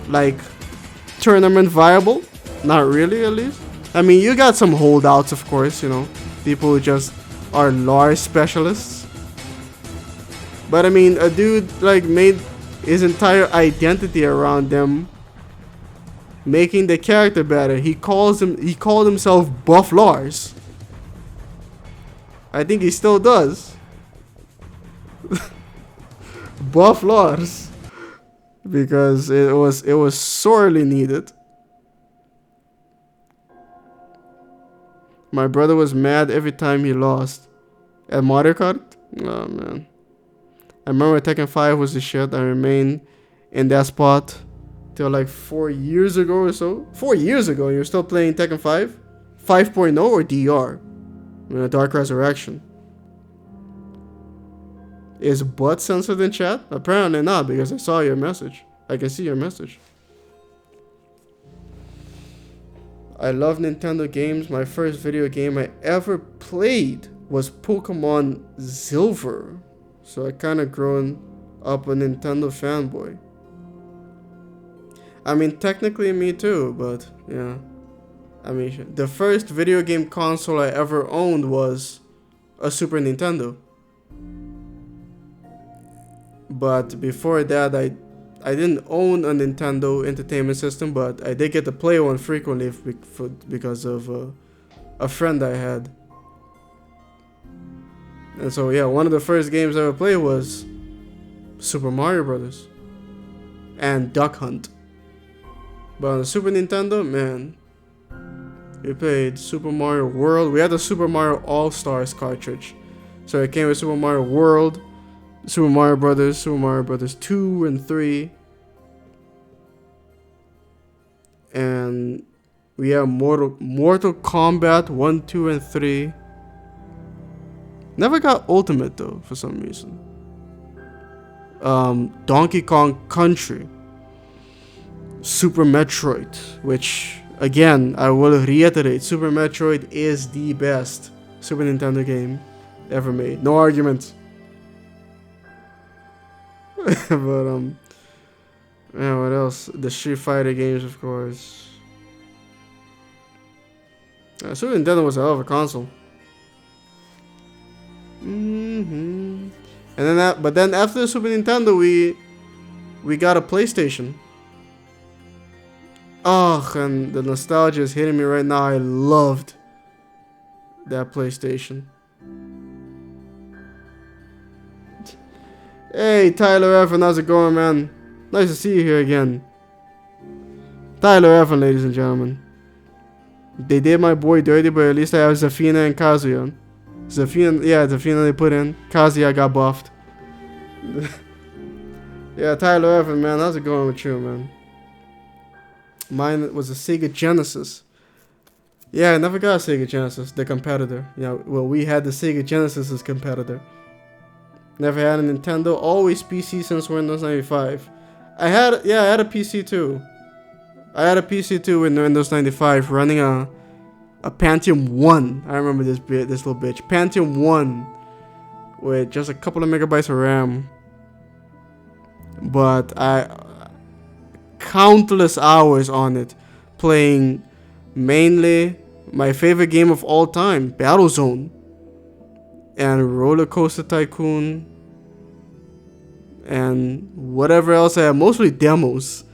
Speaker 1: like tournament viable. Not really, at least. I mean, you got some holdouts, of course, you know, people who just are Lars specialists. But I mean, a dude like made his entire identity around them, making the character better. He called himself Buff Lars. I think he still does. Buff Lars, because it was sorely needed. My brother was mad every time he lost at Mario Kart. Oh man, I remember Tekken 5 was the shit. I remained in that spot till like 4 years ago or so. 4 years ago, you're still playing Tekken 5, 5.0 or DR, Dark Resurrection. Is butt censored in chat? Apparently not, because I saw your message. I can see your message. I love Nintendo games. My first video game I ever played was Pokemon Silver. So I kind of grown up a Nintendo fanboy. I mean, technically me too, but yeah. I mean, the first video game console I ever owned was a Super Nintendo. But before that, I didn't own a Nintendo Entertainment System, but I did get to play one frequently because of a friend I had. And so yeah, one of the first games I ever played was Super Mario Brothers and Duck Hunt. But on the Super Nintendo, man, we played Super Mario World. We had the Super Mario All-Stars cartridge. So it came with Super Mario World, Super Mario Brothers 2 and 3. And we have Mortal Kombat 1, 2, and 3. Never got Ultimate though, for some reason. Donkey Kong Country. Super Metroid, which, again, I will reiterate, Super Metroid is the best Super Nintendo game ever made. No argument. But yeah, what else? The Street Fighter games, of course. Super Nintendo was a hell of a console. And then but then after the Super Nintendo, we got a PlayStation. Oh, and the nostalgia is hitting me right now. I loved that PlayStation. Hey, Tyler Evan, how's it going, man? Nice to see you here again. Tyler Evan, ladies and gentlemen. They did my boy dirty, but at least I have Zafina and Kazuya. Zafina they put in. Kazuya got buffed. Yeah, Tyler Evan, man, how's it going with you, man? Mine was a Sega Genesis. Yeah, I never got a Sega Genesis, the competitor. Yeah, well, we had the Sega Genesis as competitor. Never had a Nintendo, always PC since Windows 95. I had a PC too. I had a PC too with Windows 95 running a Pentium 1. I remember this little bitch. Pentium 1 with just a couple of megabytes of RAM. But countless hours on it, playing mainly my favorite game of all time, Battlezone, and Roller Coaster Tycoon, and whatever else I had, mostly demos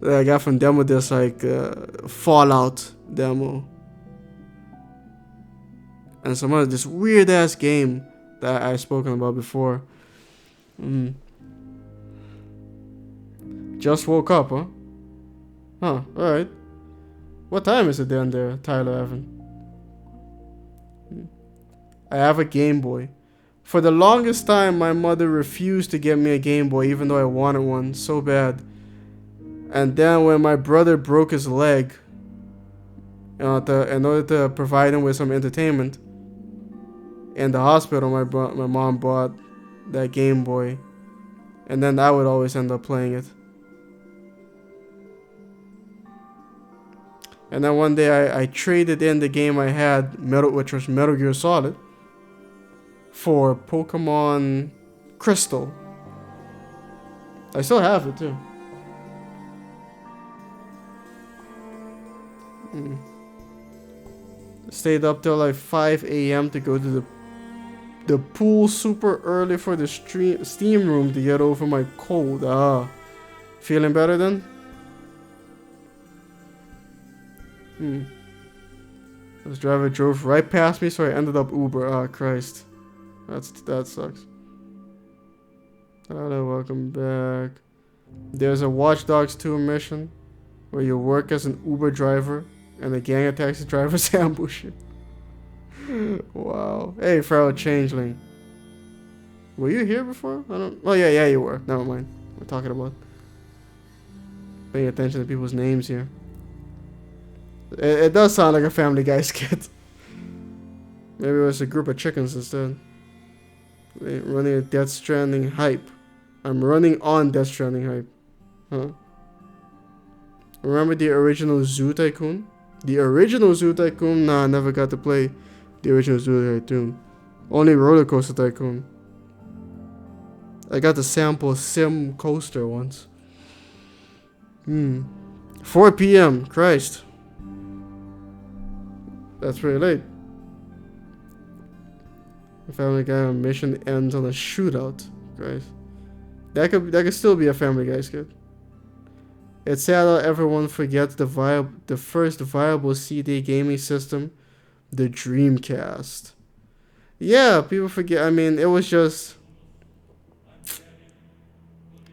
Speaker 1: that I got from Demo Disc, like Fallout demo, and some other this weird ass game that I've spoken about before. Just woke up, huh? Huh, alright. What time is it down there, Tyler Evan? I have a Game Boy. For the longest time, my mother refused to get me a Game Boy, even though I wanted one so bad. And then when my brother broke his leg, in order to provide him with some entertainment. In the hospital, my mom bought that Game Boy, and then I would always end up playing it. And then one day I traded in the game I had, which was Metal Gear Solid, for Pokemon Crystal. I still have it too. Stayed up till like 5 a.m. to go to the pool super early for the steam room to get over my cold. Feeling better then? This driver drove right past me, so I ended up Uber. Christ. That sucks. Hello, welcome back. There's a Watch Dogs 2 mission where you work as an Uber driver and a gang of taxi drivers ambush you. Wow. Hey, Feral Changeling. Were you here before? I don't... Oh, yeah, you were. Never mind. We're talking about... Paying attention to people's names here. It does sound like a Family Guy skit. Maybe it was a group of chickens instead. Running a Death Stranding hype. I'm running on Death Stranding hype. Huh? Remember the original Zoo Tycoon? The original Zoo Tycoon? Nah, I never got to play the original Zoo Tycoon. Only Roller Coaster Tycoon. I got to sample Sim Coaster once. 4 p.m. Christ. That's pretty late. The Family Guy on mission ends on a shootout. Christ. That could still be a Family Guy skit. It's sad how everyone forgets the first viable CD gaming system, the Dreamcast. Yeah, people forget. I mean, it was just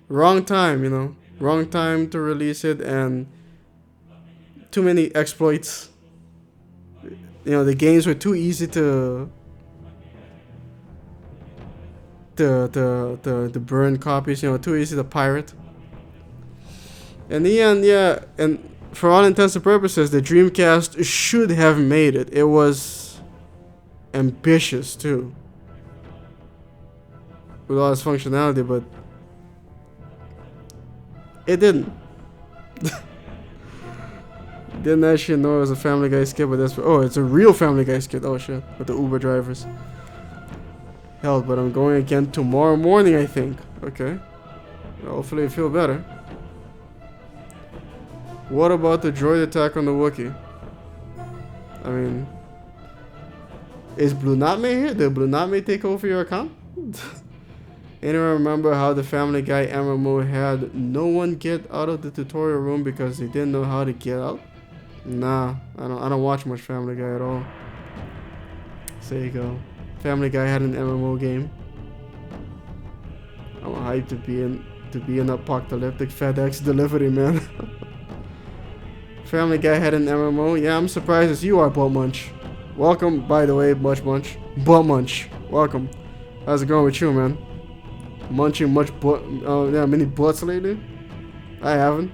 Speaker 1: wrong time, you know. Wrong time to release it, and too many exploits. You know, the games were too easy to burn copies, you know, too easy to pirate. In the end, yeah, and for all intents and purposes, the Dreamcast should have made it. It was ambitious too, with all its functionality, but it didn't. Didn't actually know it was a Family Guy skit, but that's... Oh, it's a real Family Guy skit. Oh shit, with the Uber drivers. Hell, but I'm going again tomorrow morning, I think. Okay. Well, hopefully I feel better. What about the droid attack on the Wookiee? I mean... Is Blue Notme here? Did Blue Notme take over your account? Anyone remember how the Family Guy MMO had no one get out of the tutorial room because they didn't know how to get out? Nah, I don't watch much Family Guy at all. So there you go. Family Guy had an MMO game. I'm hyped to be an apocalyptic FedEx delivery man. Family Guy had an MMO. Yeah, I'm surprised as you are, Butt Munch. Welcome, by the way, Butt Munch. Butt Munch. Welcome. How's it going with you, man? Munching much butt. Oh, yeah, many butts lately? I haven't.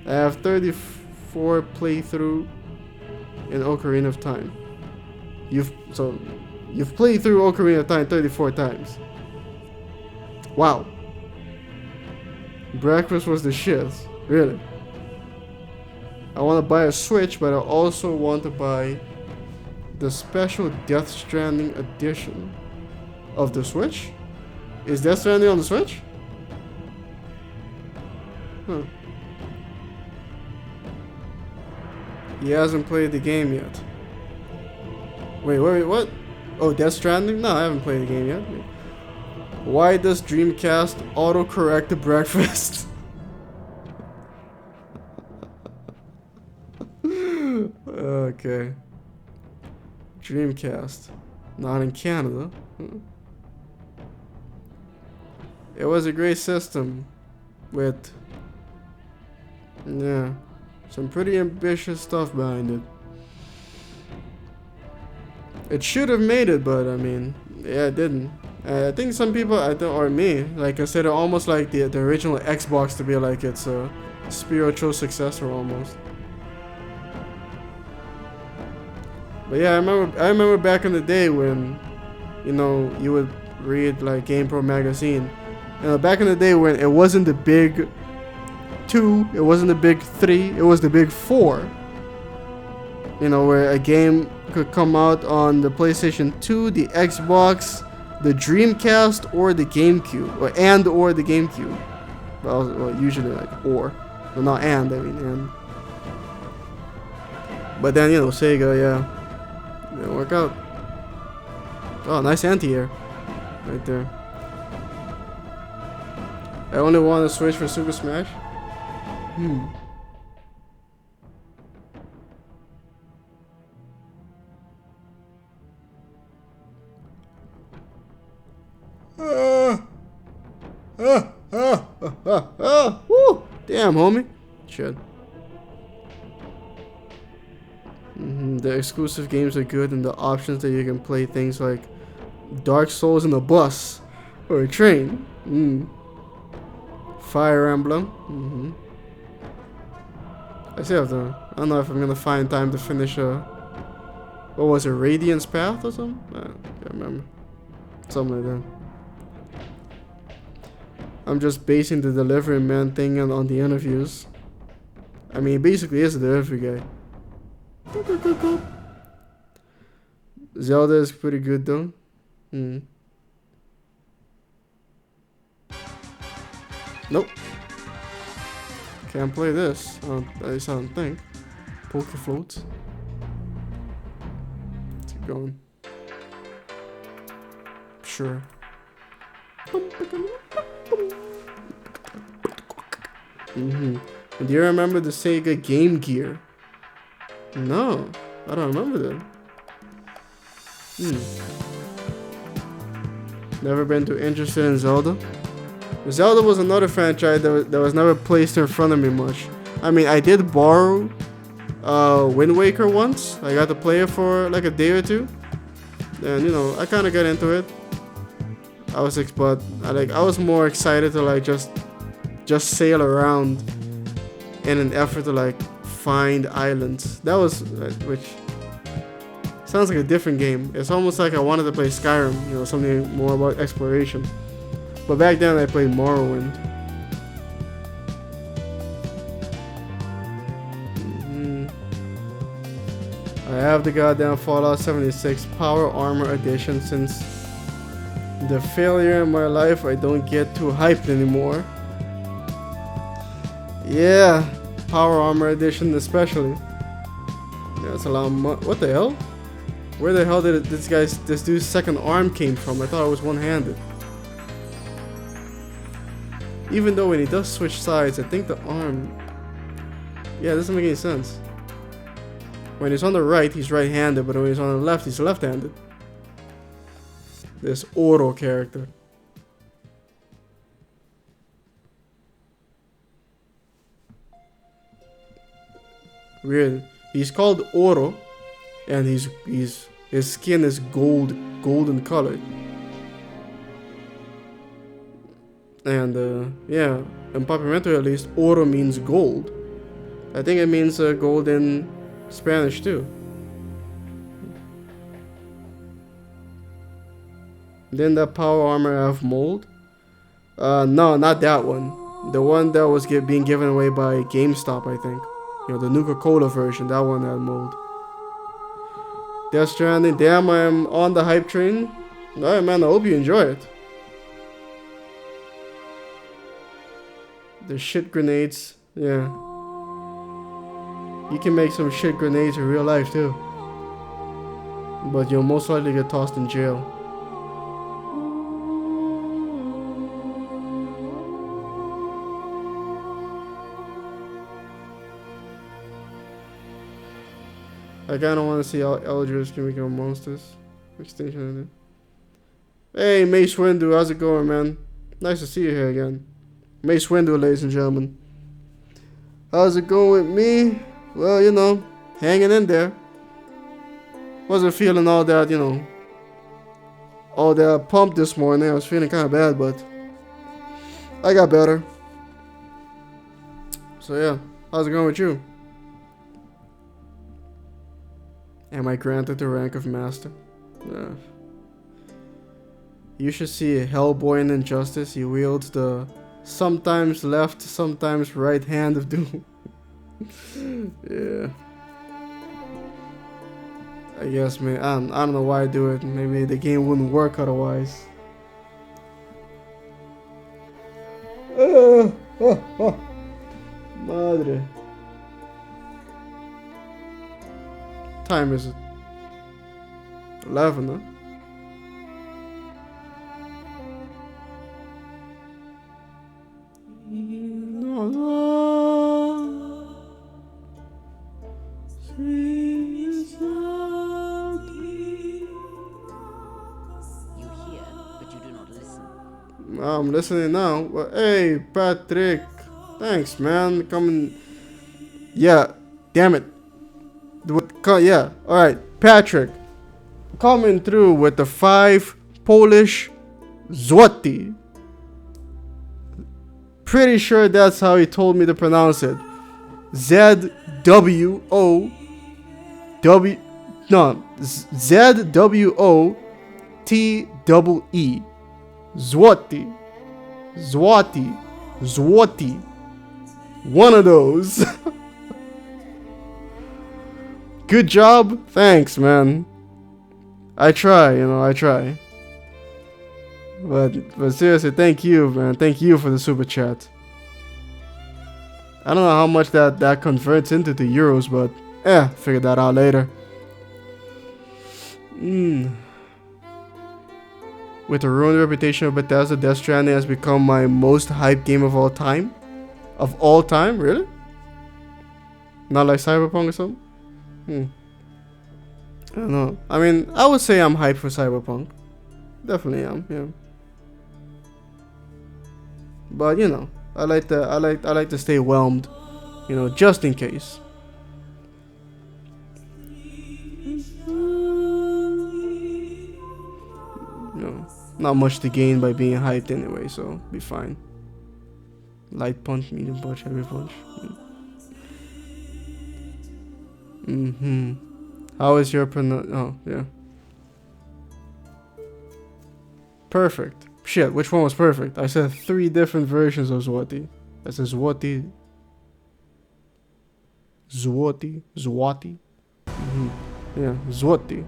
Speaker 1: I have 34 playthrough in Ocarina of Time. You've played through Ocarina of Time 34 times. Wow. Breakfast was the shit. Really. I want to buy a Switch, but I also want to buy the special Death Stranding edition of the Switch. Is Death Stranding on the Switch? Huh. He hasn't played the game yet. Wait, what? Oh, Death Stranding? No, I haven't played the game yet. Why does Dreamcast autocorrect the breakfast? Okay. Dreamcast. Not in Canada. It was a great system with, yeah, some pretty ambitious stuff behind it. It should have made it, but I mean, yeah, it didn't. I think some people, or me, like consider almost like the original Xbox to be like its a spiritual successor almost. But yeah, I remember back in the day when, you know, you would read like GamePro magazine. You know, back in the day when it wasn't the big 2, it wasn't the big 3, it was the big 4. You know, where a game could come out on the PlayStation 2, the Xbox, the Dreamcast, or the GameCube, or the GameCube. Well, usually like or, well, not and. I mean and. But then, you know, Sega, yeah, didn't work out. Oh, nice anti-air, right there. I only want to switch for Super Smash. Woo! Damn, homie. Shit. The exclusive games are good, and the options that you can play things like Dark Souls in a bus or a train. Fire Emblem. I still have to. I don't know if I'm gonna find time to finish what was it, Radiant's Path or something? I can't remember. Something like that. I'm just basing the delivery man thing on the interviews. I mean, he basically is a delivery guy. Zelda is pretty good though. Nope. Can't play this. At least I don't think. Poke floats. Let's keep going. Sure. Do you remember the Sega Game Gear? No, I don't remember that. Never been too interested in Zelda. Zelda was another franchise that was never placed in front of me much. I mean, I did borrow Wind Waker once. I got to play it for like a day or two. And you know, I kind of got into it. I was more excited to like just sail around in an effort to like find islands. That was which sounds like a different game. It's almost like I wanted to play Skyrim, you know, something more about exploration. But back then I played Morrowind. I have the goddamn Fallout 76 Power Armor Edition. Since the failure in my life, I don't get too hyped anymore. Yeah, Power Armor Edition especially. That's a lot of money. What the hell? Where the hell did this dude's second arm came from? I thought it was one-handed. Even though when he does switch sides, I think the arm... Yeah, it doesn't make any sense. When he's on the right, he's right-handed, but when he's on the left, he's left-handed. This Oro character. Weird. He's called Oro, and his skin is golden colored. And yeah, in Populated at least, Oro means gold. I think it means gold in Spanish too. Didn't that power armor have mold? No, not that one. The one that was being given away by GameStop, I think. You know, the Nuka-Cola version, that one had mold. Death Stranding, damn, I am on the hype train. Alright, man, I hope you enjoy it. The shit grenades, yeah. You can make some shit grenades in real life too. But you'll most likely get tossed in jail. I kinda wanna see how Eldritch can become monsters. Extinction of it. Hey, Mace Windu, how's it going, man? Nice to see you here again. Mace Windu, ladies and gentlemen. How's it going with me? Well, you know, hanging in there. Wasn't feeling all that, you know, all that pumped this morning. I was feeling kind of bad, but I got better. So yeah, how's it going with you? Am I granted the rank of master? You should see Hellboy in Injustice. He wields the sometimes left, sometimes right hand of doom. Yeah. I guess, man. I don't know why I do it. Maybe the game wouldn't work otherwise. Madre. Time is it? 11, huh? I'm listening now. Well, hey, Patrick. Thanks, man. Coming. Yeah. Damn it. Yeah. Alright. Patrick. Coming through with the 5 Polish złoty. Pretty sure that's how he told me to pronounce it. Z-W-O-W. No. Z-W-O-T-E-E. Złoty. Złoty. Złoty. One of those. Good job. Thanks, man. I try, I try. But seriously, thank you, man. Thank you for the super chat. I don't know how much that converts into the euros, but figure that out later. With the ruined reputation of Bethesda, Death Stranding has become my most hyped game of all time. Of all time? Really? Not like Cyberpunk or something? I don't know. I mean, I would say I'm hyped for Cyberpunk. Definitely am, yeah. But I like to stay whelmed, just in case. Not much to gain by being hyped anyway, so be fine. Light punch, medium punch, heavy punch. How is your oh, yeah. Perfect. Shit, which one was perfect? I said 3 different versions of Złoty. I said Złoty. Złoty. Złoty. Yeah, Złoty.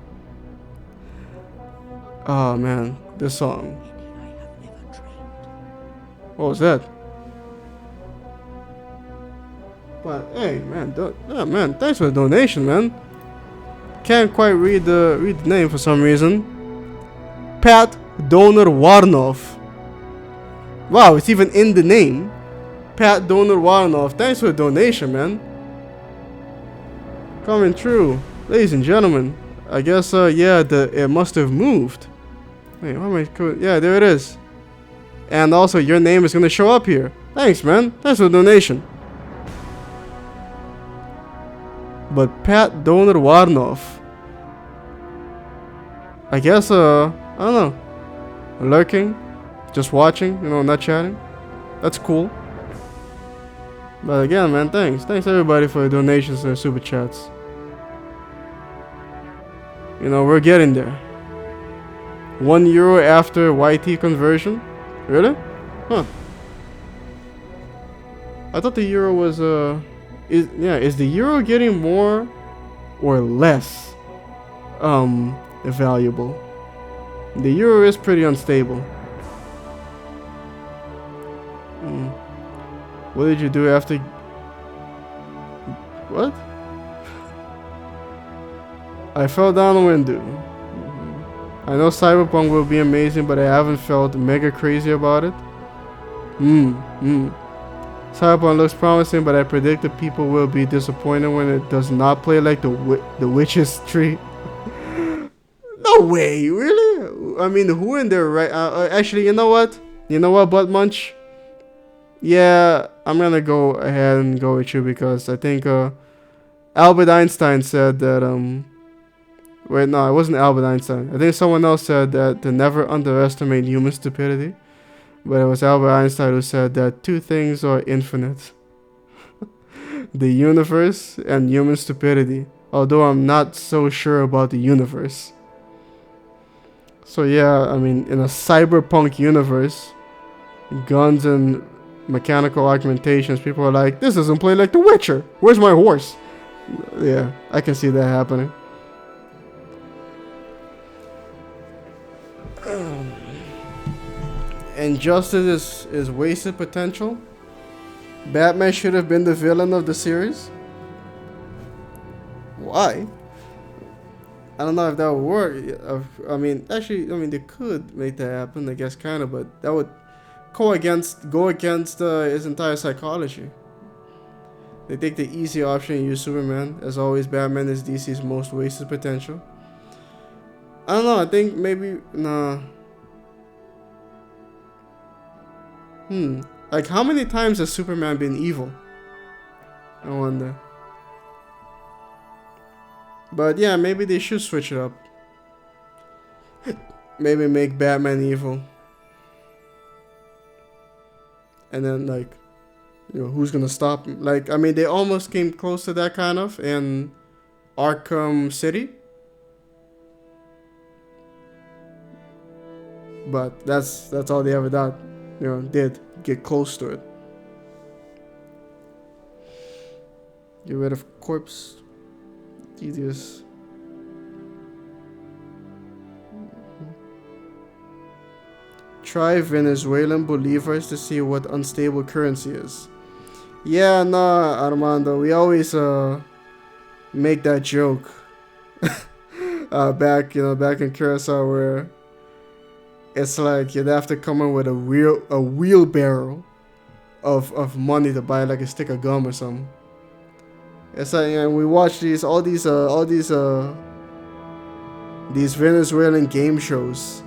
Speaker 1: Oh man, this song. What was that? But hey, man, man, thanks for the donation, man. Can't quite read the name for some reason. Pat Donor Warnov. Wow, it's even in the name. Pat Donor Warnov. Thanks for the donation, man. Coming through, ladies and gentlemen. I guess yeah, it must have moved. Wait, what am I? Yeah, there it is. And also, your name is gonna show up here. Thanks, man. Thanks for the donation. But Pat Donor Warnov. I guess I don't know. Lurking, just watching, not chatting. That's cool. But again, man, thanks everybody for the donations and super chats. We're getting there. €1 after YT conversion? Really? Huh. I thought the euro was is the euro getting more or less valuable? The euro is pretty unstable. What did you do after? What? I fell down a window. I know Cyberpunk will be amazing, but I haven't felt mega crazy about it. Cyberpunk looks promising, but I predict that people will be disappointed when it does not play like the Witch's Tree. No way, really? I mean, who in there right? Actually, you know what? Butt Munch? Yeah, I'm gonna go ahead and go with you because I think Albert Einstein said that wait, no, it wasn't Albert Einstein. I think someone else said that to never underestimate human stupidity. But it was Albert Einstein who said that 2 things are infinite. The universe and human stupidity. although I'm not so sure about the universe. So yeah, I mean, in a cyberpunk universe, guns and mechanical augmentations, people are like, this doesn't play like The Witcher. Where's my horse? Yeah, I can see that happening. Injustice is wasted potential. Batman should have been the villain of the series. Why? I don't know if that would work. I mean, actually, I mean, they could make that happen, I guess, kind of, but that would go against his entire psychology. They take the easy option and use Superman. As always, Batman is DC's most wasted potential. I don't know, I think maybe, nah. Like, how many times has Superman been evil? I wonder. But yeah, maybe they should switch it up. Maybe make Batman evil. And then, like, you know, who's gonna stop him? Like, I mean, they almost came close to that kind of in Arkham City. But that's all they ever did get close to it. Get rid of corpse. Tedious. Try Venezuelan bolivars to see what unstable currency is. Yeah, nah, Armando, we always make that joke back in Curacao, where it's like you'd have to come in with a wheelbarrow of money to buy like a stick of gum or something. It's like, and we watch these Venezuelan game shows,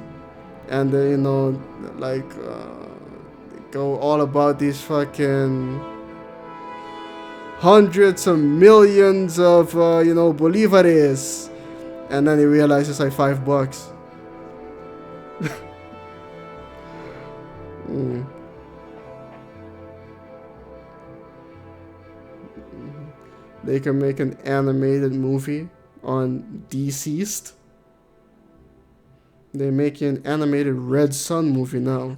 Speaker 1: and they, you know, like they go all about these fucking hundreds of millions of bolivares, and then you realize it's like $5. They can make an animated movie on Deceased. They're making an animated Red Sun movie now.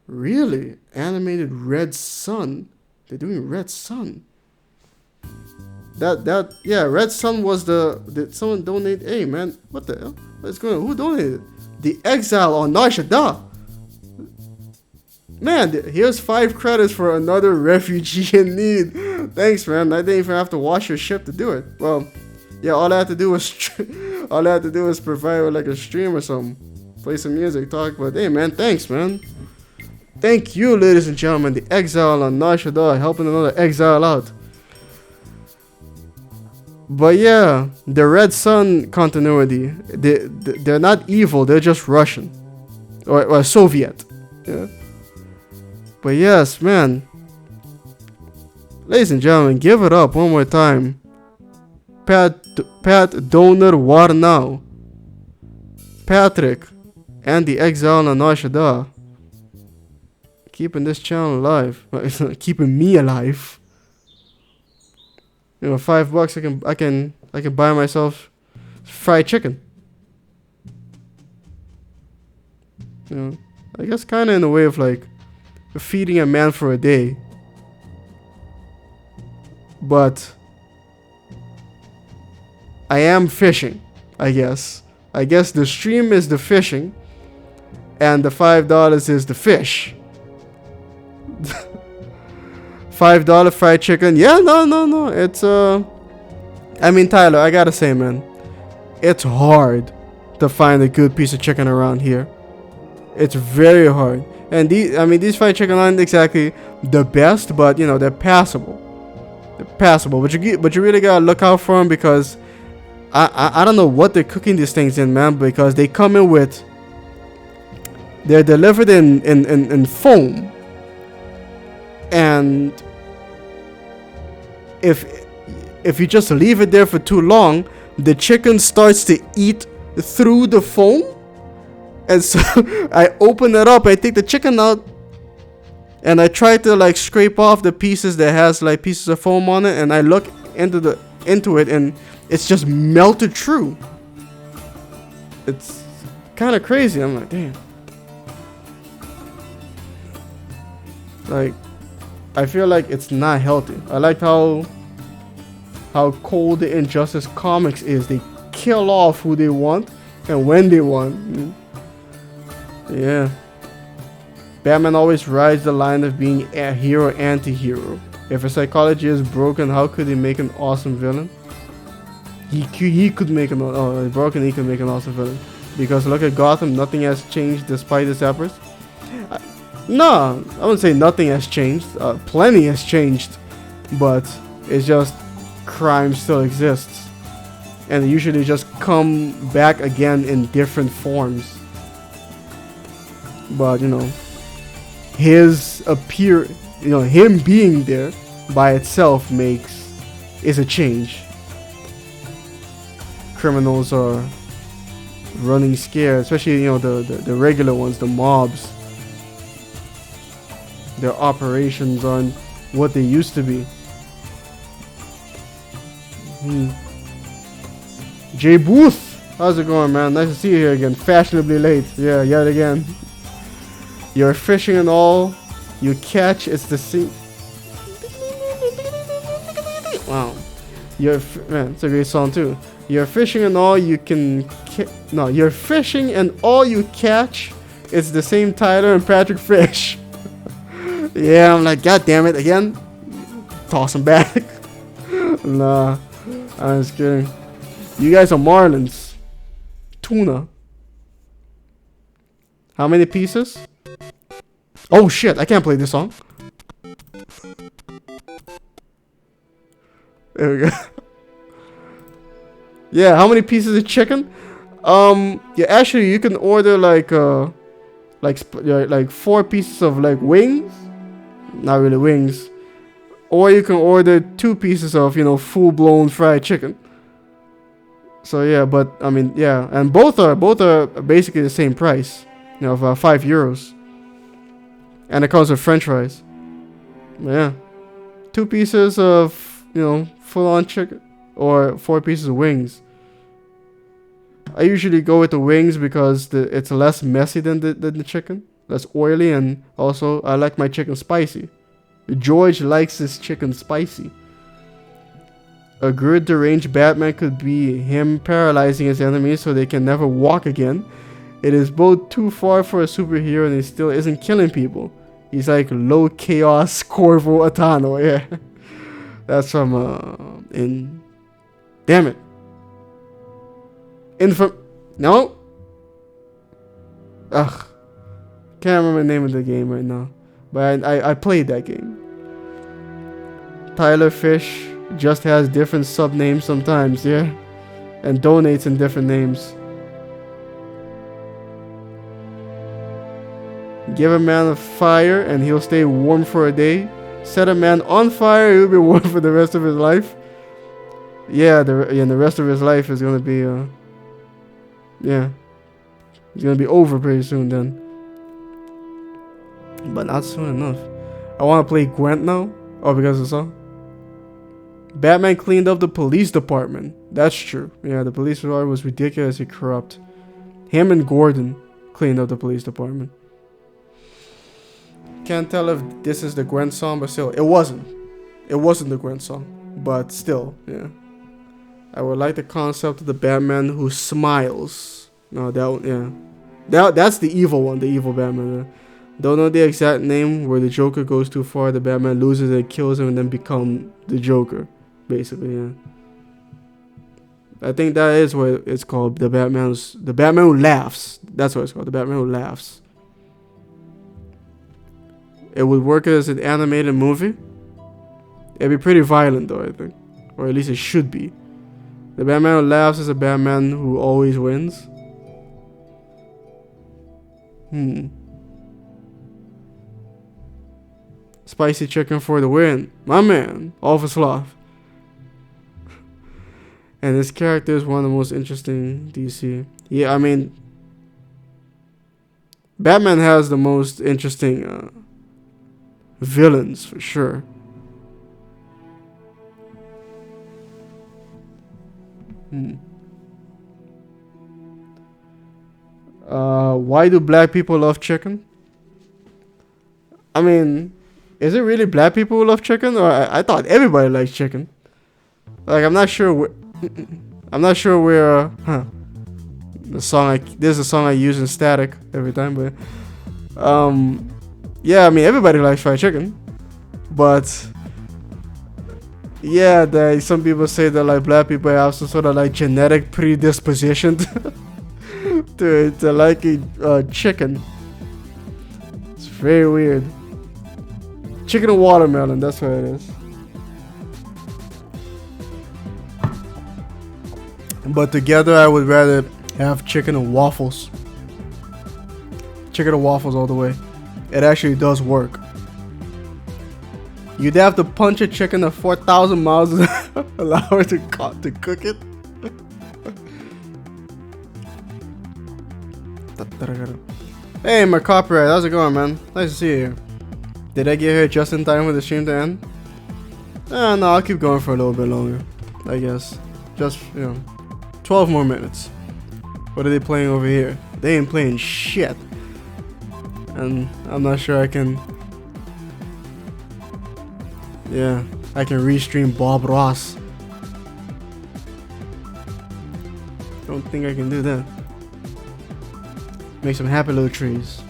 Speaker 1: Really? Animated Red Sun? They're doing Red Sun. Yeah, Red Sun was did someone donate? Hey man, what the hell? What's going on? Who donated? The Exile on Nashada. Man, here's 5 credits for another refugee in need. Thanks, man. I didn't even have to wash your ship to do it. Well, yeah, all I had to do was provide like a stream or something, play some music, talk about. Hey, man, thanks, man. Thank you, ladies and gentlemen. The Exile on Nashada, helping another exile out. But yeah, the Red Sun continuity. They're not evil. They're just Russian or Soviet. Yeah. But yes, man. Ladies and gentlemen, give it up one more time. Pat Donor Warnow, Patrick, and the Exile on Nashada. Keeping this channel alive. Keeping me alive. You know, $5 I can buy myself fried chicken. You know, I guess kinda in the way of like feeding a man for a day. But I am fishing, I guess. I guess the stream is the fishing and the $5 is the fish. $5 fried chicken. Yeah, no. It's I mean, Tyler, I gotta say, man, it's hard to find a good piece of chicken around here. It's very hard. And these fried chicken aren't exactly the best, but you know, they're passable. But you really gotta look out for them, because I don't know what they're cooking these things in, man, because they come in with, they're delivered in foam. And if you just leave it there for too long, the chicken starts to eat through the foam. And so I open it up, I take the chicken out, and I try to like scrape off the pieces that has like pieces of foam on it, and I look into into it and it's just melted through. It's kind of crazy. I'm like, damn. Like, I feel like it's not healthy. I like how cold the Injustice comics is. They kill off who they want and when they want. Yeah. Batman always rides the line of being a hero anti-hero. If a psychology is broken, how could he make an awesome villain? He could make an broken. He could make an awesome villain. Because look at Gotham, nothing has changed despite its efforts. No, I wouldn't say nothing has changed. Plenty has changed, but it's just crime still exists, and they usually just come back again in different forms. But you know, him being there by itself is a change. Criminals are running scared, especially the regular ones, the mobs. Their operations aren't what they used to be. Jay Booth, how's it going, man? Nice to see you here again. Fashionably late, yeah, yet again. You're fishing and all you catch, it's the sea. Wow, man, it's a great song too. You're fishing and all you can. You're fishing and all you catch. It's the same Tyler and Patrick Fish. Yeah, I'm like, God damn it, again. Toss him back. Nah, I'm just kidding. You guys are marlins. Tuna. How many pieces? Oh shit, I can't play this song. There we go. Yeah, how many pieces of chicken? Yeah, actually you can order like 4 pieces of like wings. Not really wings. Or you can order 2 pieces of, full-blown fried chicken. So yeah, but I mean, yeah, and both are basically the same price, of €5. And it comes with French fries. Yeah, 2 pieces of full-on chicken, or 4 pieces of wings. I usually go with the wings because it's less messy than the chicken, less oily, and also I like my chicken spicy. George likes his chicken spicy. A good deranged Batman could be him paralyzing his enemies so they can never walk again. It is both too far for a superhero and he still isn't killing people. He's like low chaos Corvo Atano. Yeah, that's from damn it. No. Ugh. Can't remember the name of the game right now. But I played that game. Tyler Fish just has different sub names sometimes, yeah? And donates in different names. Give a man a fire and he'll stay warm for a day. Set a man on fire, he'll be warm for the rest of his life. Yeah, the rest of his life is gonna be yeah. It's gonna be over pretty soon then. But not soon enough. I wanna play Gwent now. Oh, because of the song? Batman cleaned up the police department. That's true. Yeah, the police department was ridiculously corrupt. Him and Gordon cleaned up the police department. Can't tell if this is the Gwent song, but still, it wasn't. It wasn't the Gwent song, but still, yeah. I would like the concept of the Batman who smiles. No, that one, yeah. That's the evil one, the evil Batman. Don't know the exact name where the Joker goes too far, the Batman loses and kills him and then become the Joker, basically, yeah. I think that is what it's called, the Batman who laughs. That's what it's called, the Batman who laughs. It would work as an animated movie. It'd be pretty violent though, I think. Or at least it should be. The Batman who laughs is a Batman who always wins. Spicy chicken for the win. My man. All for sloth. And this character is one of the most interesting DC. Yeah, I mean, Batman has the most interesting villains for sure. Why do black people love chicken? I mean, is it really black people who love chicken, or I thought everybody likes chicken? Like, I'm not sure. I'm not sure where. There's a song I use in Static every time, but yeah, I mean everybody likes fried chicken, but yeah, some people say that like black people have some sort of like genetic predisposition to liking chicken. It's very weird. Chicken and watermelon, that's what it is. But together, I would rather have chicken and waffles. Chicken and waffles all the way. It actually does work. You'd have to punch a chicken at 4,000 miles an hour to cook it. Hey, my copyright, how's it going, man? Nice to see you here. Did I get here just in time for the stream to end? No, I'll keep going for a little bit longer, I guess. Just, 12 more minutes. What are they playing over here? They ain't playing shit. And I'm not sure I can... Yeah, I can restream Bob Ross. Don't think I can do that. Make some happy little trees.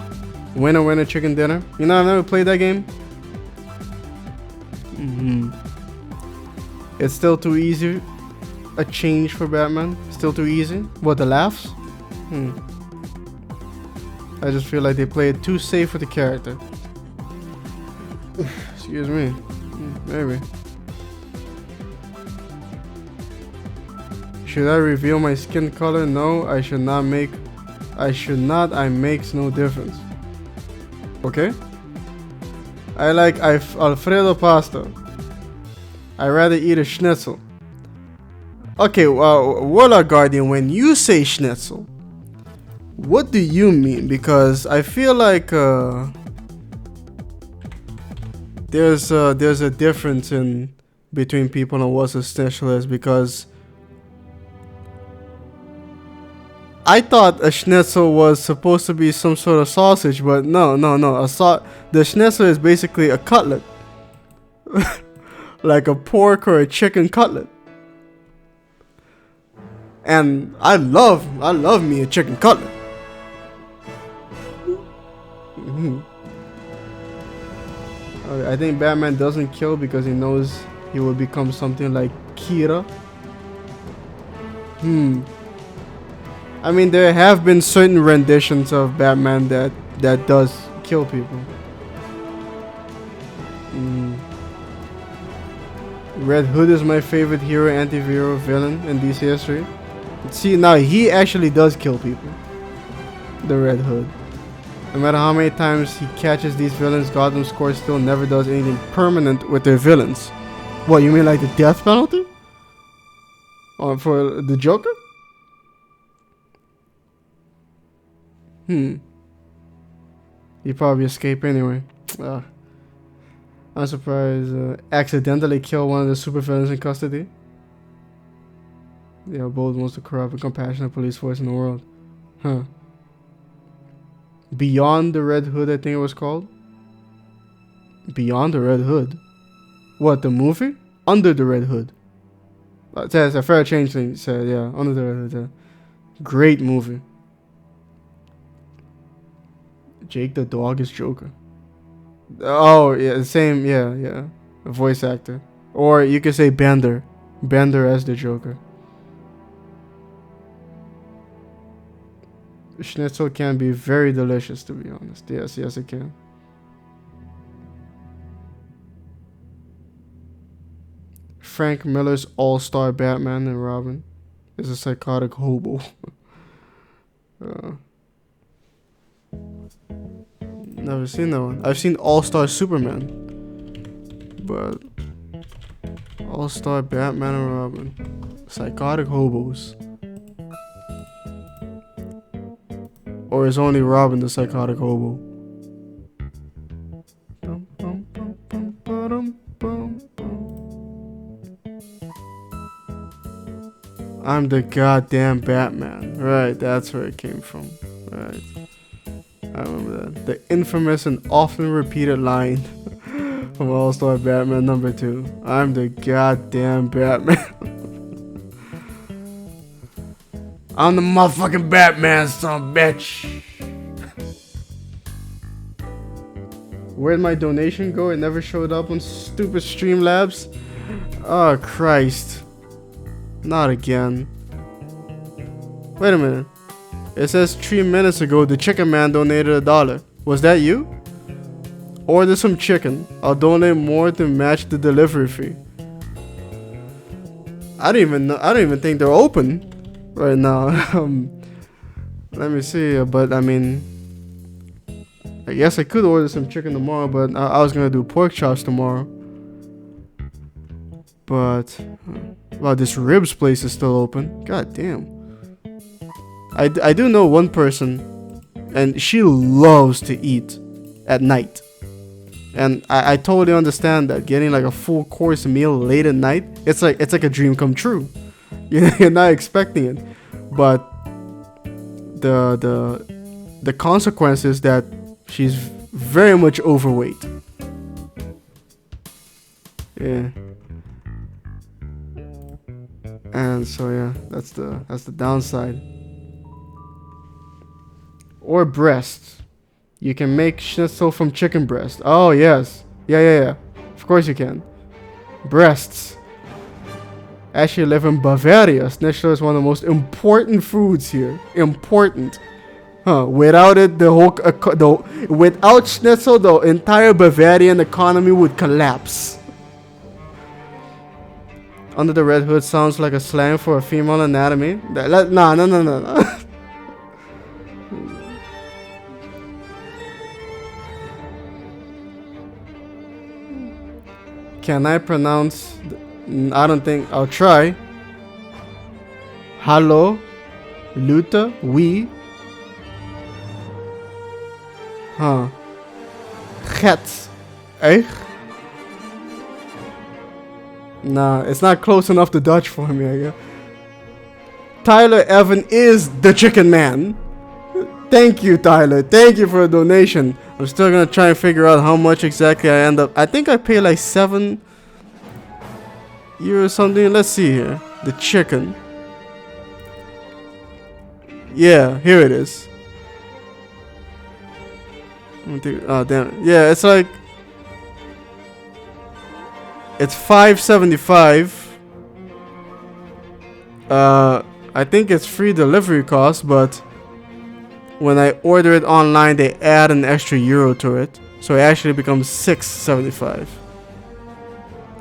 Speaker 1: Winner, winner, chicken dinner. You know, I've never played that game. It's still too easy. A change for Batman. Still too easy. What, the laughs? I just feel like they play it too safe with the character. Excuse me. Maybe. Should I reveal my skin color? No, I should not. I makes no difference. Okay. I like Alfredo pasta. I rather eat a schnitzel. Okay, Warlock Guardian, when you say schnitzel, what do you mean? Because I feel like there's a difference in between people on what a schnitzel is, because I thought a schnitzel was supposed to be some sort of sausage, but no. The schnitzel is basically a cutlet, like a pork or a chicken cutlet. And I love me a chicken cutlet. I think Batman doesn't kill because he knows he will become something like Kira. I mean, there have been certain renditions of Batman that does kill people. Red Hood is my favorite hero, anti-hero, villain in DC history. See, now he actually does kill people. The Red Hood. No matter how many times he catches these villains, Gotham Squad still never does anything permanent with their villains. What, you mean like the death penalty? For the Joker? He probably escaped anyway. I'm surprised. Accidentally kill one of the supervillains in custody. Yeah, bold, most corrupt and compassionate police force in the world. Beyond the Red Hood, I think it was called. Beyond the Red Hood. What, the movie? Under the Red Hood. That's a fair change thing. Said, yeah, Under the Red Hood. Yeah. Great movie. Jake the dog is Joker. Oh, yeah, the same, yeah. A voice actor. Or you could say Bender. Bender as the Joker. Schnitzel can be very delicious, to be honest. Yes, it can. Frank Miller's All-Star Batman and Robin is a psychotic hobo. Never seen that one. I've seen All-Star Superman, but All-Star Batman and Robin, psychotic hobos. Or is only Robin the psychotic hobo? I'm the goddamn Batman. Right, that's where it came from. Right. I remember that. The infamous and often repeated line from All-Star Batman #2. I'm the goddamn Batman. I'm the motherfucking Batman, son of a bitch. Where'd my donation go? It never showed up on stupid Streamlabs. Oh, Christ. Not again. Wait a minute. It says 3 minutes ago the chicken man donated $1. Was that you? Order some chicken. I'll donate more to match the delivery fee. I don't even think they're open right now. Let me see. But I mean, I guess I could order some chicken tomorrow, but I was gonna do pork chops tomorrow. But wow, this ribs place is still open. God damn. I do know one person, and she loves to eat at night. And I totally understand that getting like a full course meal late at night, it's like a dream come true. You're not expecting it, but the consequence is that she's very much overweight. Yeah. And so yeah, that's the downside. Or breasts. You can make schnitzel from chicken breast. Oh yes. Yeah. Of course you can. Breasts. Actually live in Bavaria. Schnitzel is one of the most important foods here. Important. Huh. Without it, without schnitzel, the entire Bavarian economy would collapse. Under the Red Hood sounds like a slang for a female anatomy. No. Can I pronounce? I don't think. I'll try. Hallo, Luther, oui. Huh. Het, echt? Nah, it's not close enough to Dutch for me, I guess. Tyler Evan is the chicken man. Thank you, Tyler. Thank you for a donation. I'm still gonna try and figure out how much exactly I end up. I think I pay like €7 or something. Let's see here. The chicken. Yeah, here it is. Oh damn. Yeah, it's like it's $5.75. I think it's free delivery cost, but when I order it online, they add an extra euro to it, so it actually becomes $6.75.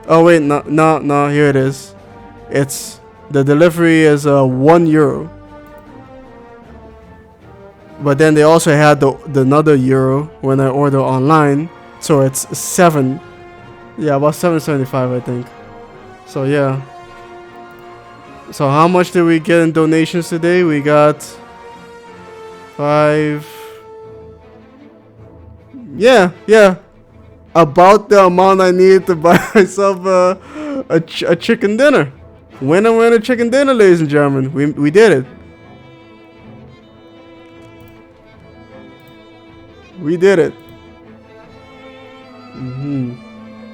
Speaker 1: Oh wait, no, here it is. It's the delivery is €1, but then they also had the another euro when I order online, so it's $7. Yeah, about $7.75, I think. So yeah. So how much did we get in donations today? We got 5. Yeah. About the amount I needed to buy myself a chicken dinner. Winner chicken dinner, ladies and gentlemen. We did it. We did it.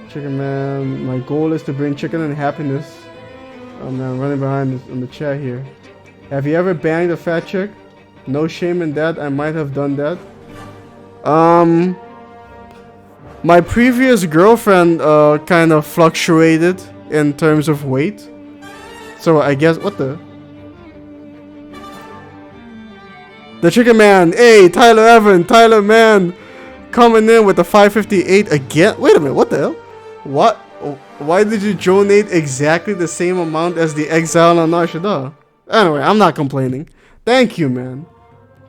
Speaker 1: Chicken man. My goal is to bring chicken and happiness. Oh man, I'm running behind on the chat here. Have you ever banged a fat chick? No shame in that. I might have done that. My previous girlfriend kind of fluctuated in terms of weight. So I guess what the chicken man. Hey, Tyler man, coming in with the 558 again. Wait a minute, what the hell? What? Why did you donate exactly the same amount as the exile on Narshada? Anyway, I'm not complaining. Thank you, man.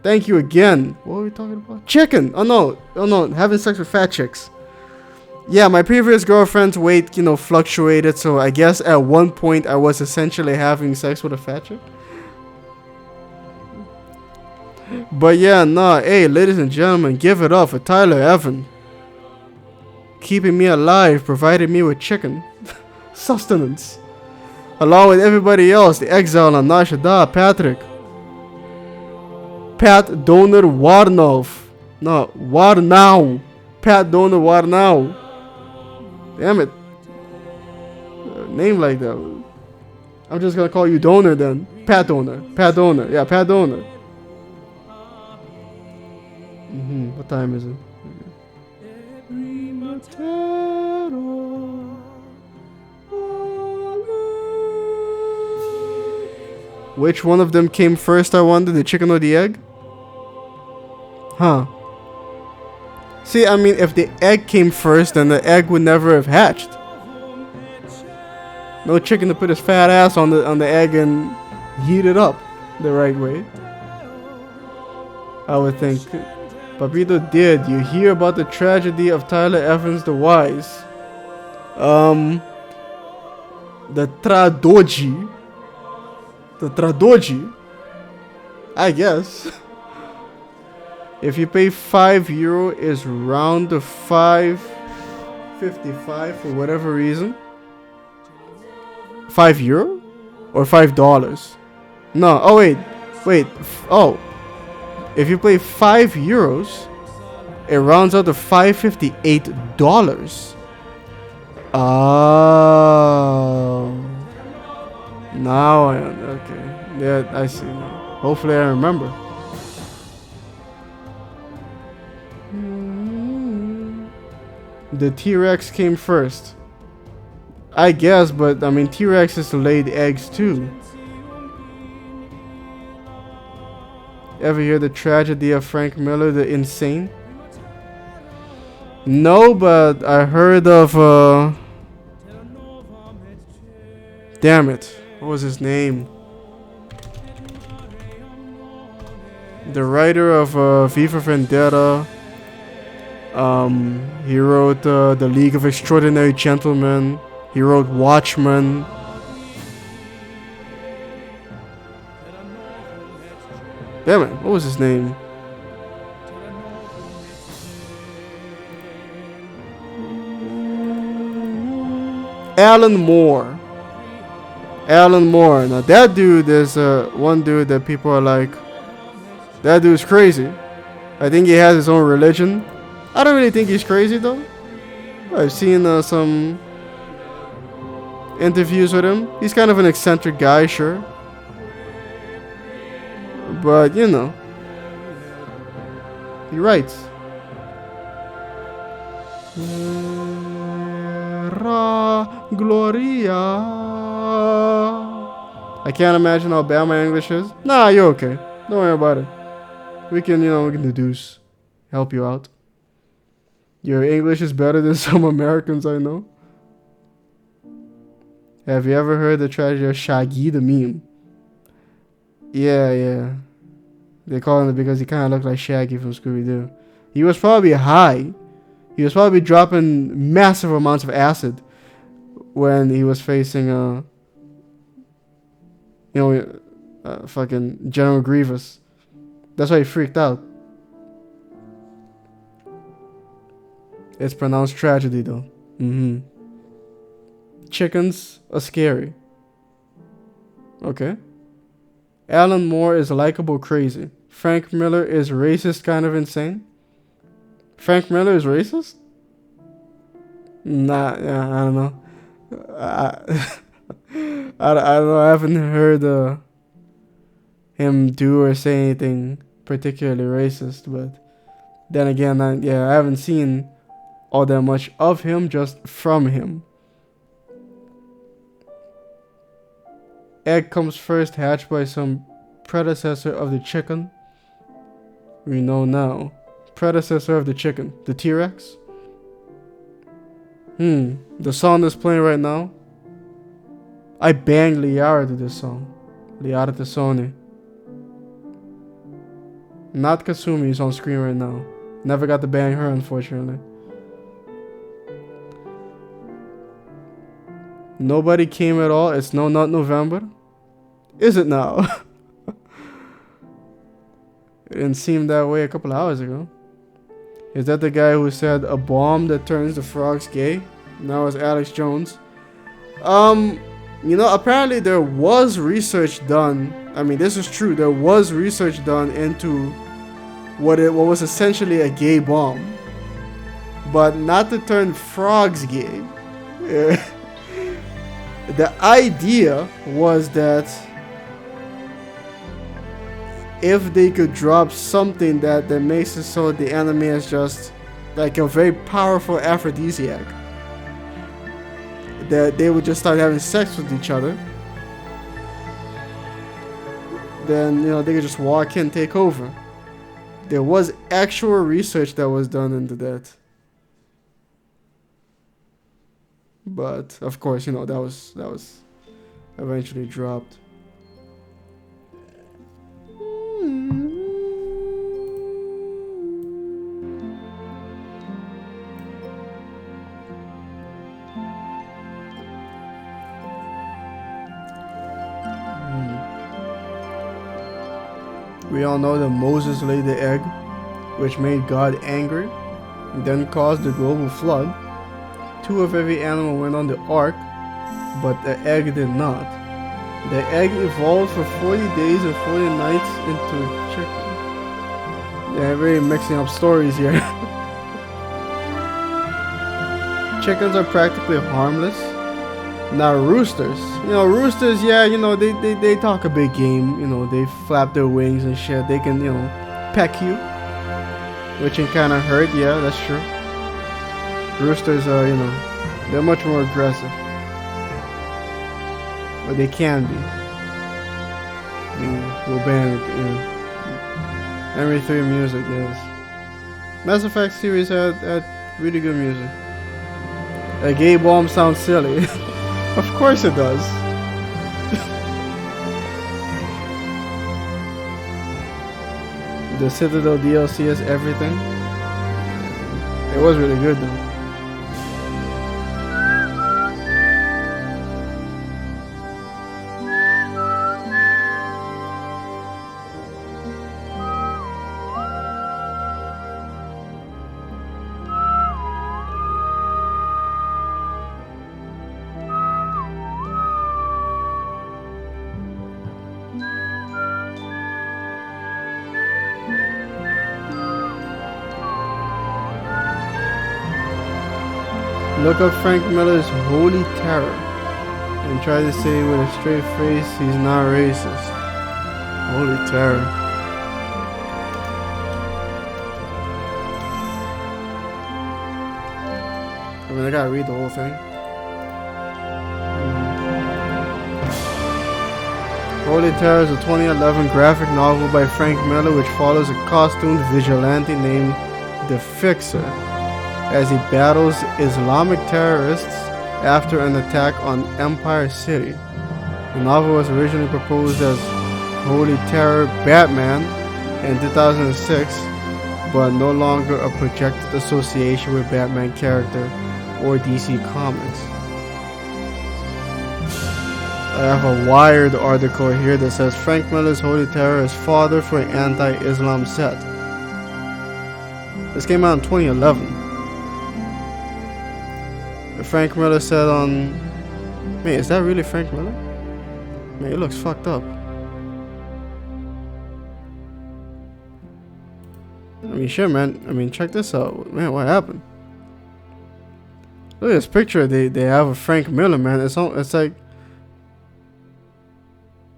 Speaker 1: Thank you again. What were we talking about? Chicken. Oh no, having sex with fat chicks. Yeah, my previous girlfriend's weight, fluctuated. So I guess at one point I was essentially having sex with a fat chick. But yeah, nah. Hey, ladies and gentlemen, give it up for Tyler Evan. Keeping me alive, providing me with chicken. Sustenance. Along with everybody else, the exile on Nashada, Patrick. Pat Donor Warnov. No, Warnow. Pat Donor Warnow. Damn it. Name like that. I'm just gonna call you Donor then. Pat Donor. Pat Donor. Yeah, Pat Donor. What time is it? Which one of them came first, I wonder? The chicken or the egg? Huh. See, I mean, if the egg came first, then the egg would never have hatched. No chicken to put his fat ass on the egg and heat it up the right way. I would think. Papito did. You hear about the tragedy of Tyler Evans the Wise? The Tradoji. The Tradoji? I guess. If you pay €5, is round to $5.55 for whatever reason. €5 or $5? No. Oh wait. Oh. If you pay €5, it rounds out to $5.58. Oh. Now okay. Yeah, I see now. Hopefully I remember. The T-Rex came first. I guess, but I mean T-Rexes laid eggs too. Ever hear the tragedy of Frank Miller the Insane? No, but I heard of damn it. What was his name? The writer of V for Vendetta. He wrote The League of Extraordinary Gentlemen. He wrote Watchmen. Damn it, what was his name? Alan Moore. Alan Moore. Now that dude is one dude that people are like, that dude's crazy. I think he has his own religion. I don't really think he's crazy though. I've seen some interviews with him. He's kind of an eccentric guy, sure. But, you know, he writes. Gloria. I can't imagine how bad my English is. Nah, you're okay. Don't worry about it. We can deduce. Help you out. Your English is better than some Americans I know. Have you ever heard the tragedy of Shaggy the meme? Yeah. They call him because he kind of looked like Shaggy from Scooby-Doo. He was probably high. He was probably dropping massive amounts of acid when he was facing, fucking General Grievous. That's why he freaked out. It's pronounced tragedy though. Chickens are scary. Okay. Alan Moore is likable crazy. Frank Miller is racist kind of insane. Frank Miller is racist? Nah, yeah, I don't know. I don't know. I haven't heard him do or say anything particularly racist, but then again, I haven't seen all that much of him, just from him. Egg comes first, hatched by some predecessor of the chicken. We know now. Predecessor of the chicken. The T-Rex? The song that's playing right now. I banged Liara to this song. Liara Tassoni. Not Kasumi is on screen right now. Never got to bang her, unfortunately. Nobody came at all. It's not November. Is it now? It didn't seem that way a couple hours ago. Is that the guy who said a bomb that turns the frogs gay? Now it's Alex Jones. You know, apparently there was research done. I mean, this is true. There was research done into what was essentially a gay bomb, but not to turn frogs gay. The idea was that if they could drop something that makes it so the enemy is just like a very powerful aphrodisiac, that they would just start having sex with each other, then, you know, they could just walk in, take over. There was actual research that was done into that. But of course, you know, that was eventually dropped. We all know that Moses laid the egg, which made God angry, and then caused the global flood. 2 of every animal went on the ark, but the egg did not. The egg evolved for 40 days and 40 nights into a chicken. They're really mixing up stories here. Chickens are practically harmless. Now roosters. You know, roosters, yeah, you know, they talk a big game. You know, they flap their wings and shit. They can, you know, peck you, which can kind of hurt. Yeah, that's true. Roosters are, you know, they're much more aggressive. Or they can be. We'll ban it, you know. ME3 music, yes. Mass Effect series had really good music. A gay bomb sounds silly. Of course it does. The Citadel DLC has everything. It was really good though. Look up Frank Miller's Holy Terror and try to say with a straight face he's not racist. Holy Terror. I mean, I gotta read the whole thing. Holy Terror is a 2011 graphic novel by Frank Miller which follows a costumed vigilante named The Fixer as he battles Islamic terrorists after an attack on Empire City. The novel was originally proposed as Holy Terror Batman in 2006, but no longer a projected association with Batman character or DC Comics. I have a Wired article here that says Frank Miller's Holy Terror is fodder for an anti-Islam set. This came out in 2011. Frank Miller said on... Man, is that really Frank Miller? Man, it looks fucked up. I mean, shit, man. I mean, check this out. Man, what happened? Look at this picture they have of Frank Miller, man. It's like...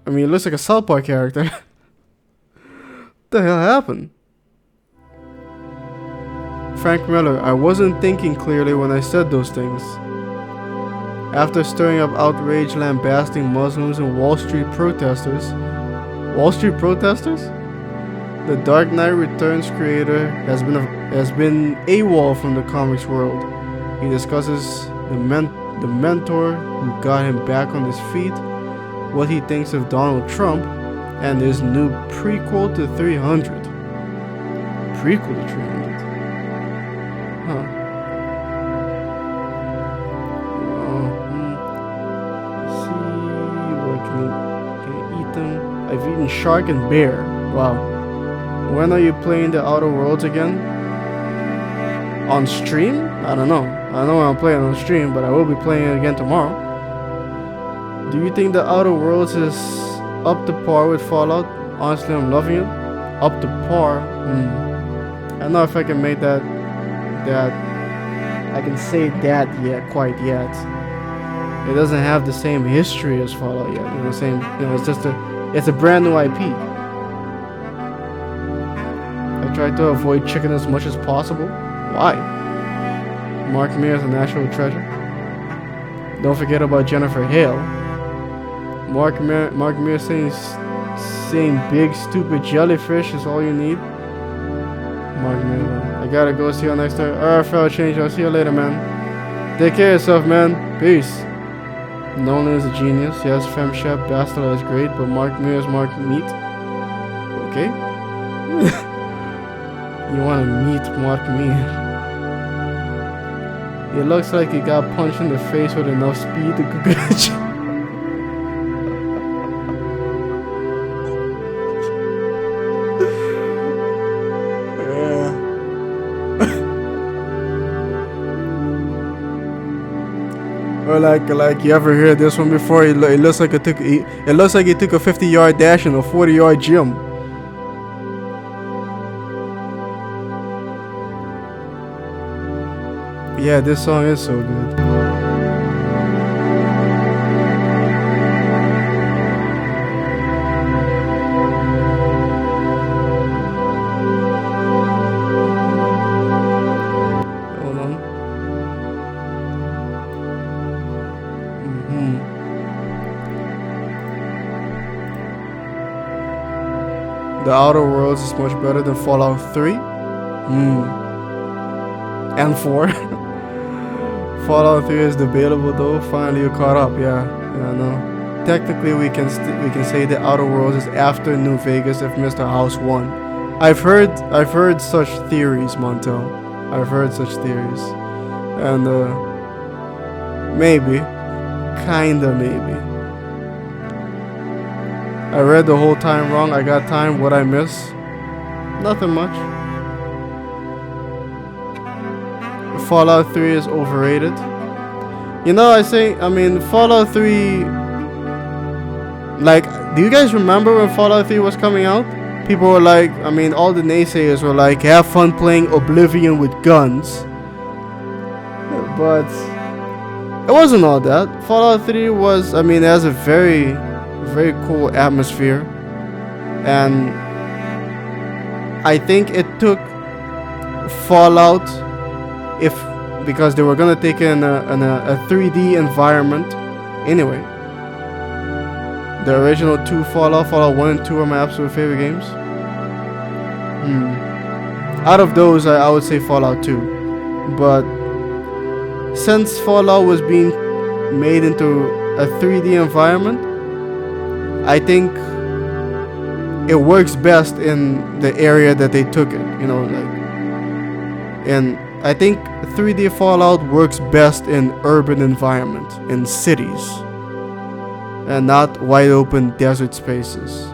Speaker 1: I mean, it looks like a South Park character. What the hell happened? Frank Miller, I wasn't thinking clearly when I said those things. After stirring up outrage lambasting Muslims and Wall Street protesters. Wall Street protesters? The Dark Knight Returns creator has been AWOL from the comics world. He discusses the mentor who got him back on his feet, what he thinks of Donald Trump, and his new prequel to 300. Prequel to 300? Huh. Let's see, what can I eat them? I've eaten shark and bear. Wow. When are you playing the Outer Worlds again? On stream? I don't know. I don't know when I'm playing on stream, but I will be playing it again tomorrow. Do you think the Outer Worlds is up to par with Fallout? Honestly, I'm loving it. Up to par. I don't know if I can make that I can say that yet, quite yet. It doesn't have the same history as Fallout yet. You know, it's a brand new IP. I try to avoid chicken as much as possible. Why? Mark me as a national treasure. Don't forget about Jennifer Hale. Mark me as saying big stupid jellyfish is all you need. Mark me. I gotta go see you next time. Alright, fellow change. I'll see you later, man. Take care of yourself, man. Peace. Nolan is a genius. Yes, FemShep Bastila is great, but Mark Mir is Mark Meat. Okay. You wanna meet Mark Mir? It looks like he got punched in the face with enough speed to catch. Or like you ever heard this one before? It looks like it took a 50-yard dash in a 40-yard gym. Yeah, this song is so good. The Outer Worlds is much better than Fallout 3. And 4. Fallout 3 is debatable though. Finally you caught up. Yeah, I know. Technically we can say the Outer Worlds is after New Vegas if Mr. House won. I've heard such theories, Montel. I've heard such theories. And maybe. Kinda maybe. I read the whole time wrong. I got time. What I miss? Nothing much. Fallout 3 is overrated. You know, Fallout 3... Like, do you guys remember when Fallout 3 was coming out? People were like, all the naysayers were like, have fun playing Oblivion with guns. But it wasn't all that. Fallout 3 was, it has a very cool atmosphere, and I think it took Fallout, because they were gonna take in a 3D environment anyway. The original two Fallout 1 and 2 are my absolute favorite games. Out of those, I would say Fallout 2, but since Fallout was being made into a 3D environment, I think it works best in the area that they took it, and I think 3D Fallout works best in urban environment, in cities, and not wide open desert spaces.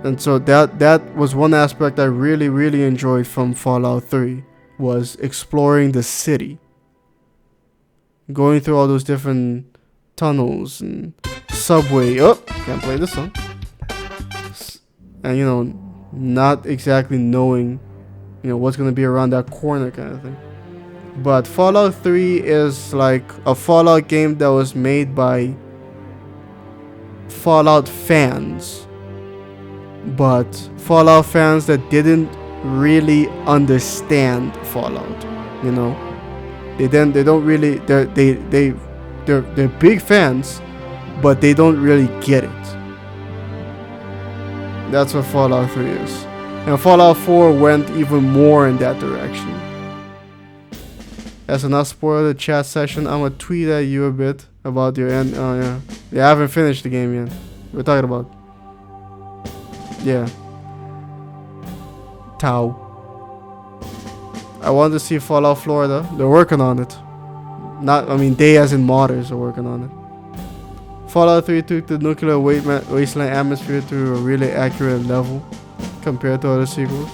Speaker 1: And so that was one aspect I really enjoyed from Fallout 3, was exploring the city, going through all those different tunnels and subway. Can't play this song. And not exactly knowing what's gonna be around that corner kind of thing. But Fallout 3 is like a Fallout game that was made by Fallout fans, but Fallout fans that didn't really understand Fallout. They're big fans, but they don't really get it. That's what Fallout 3 is. And Fallout 4 went even more in that direction. As an not spoil the chat session, I'm gonna tweet at you a bit about your end. Oh yeah. Yeah, I haven't finished the game yet. We're talking about. Yeah. Tau. I want to see Fallout Florida. They're working on it. They as in modders are working on it. Fallout 3 took the nuclear wasteland atmosphere to a really accurate level compared to other sequels.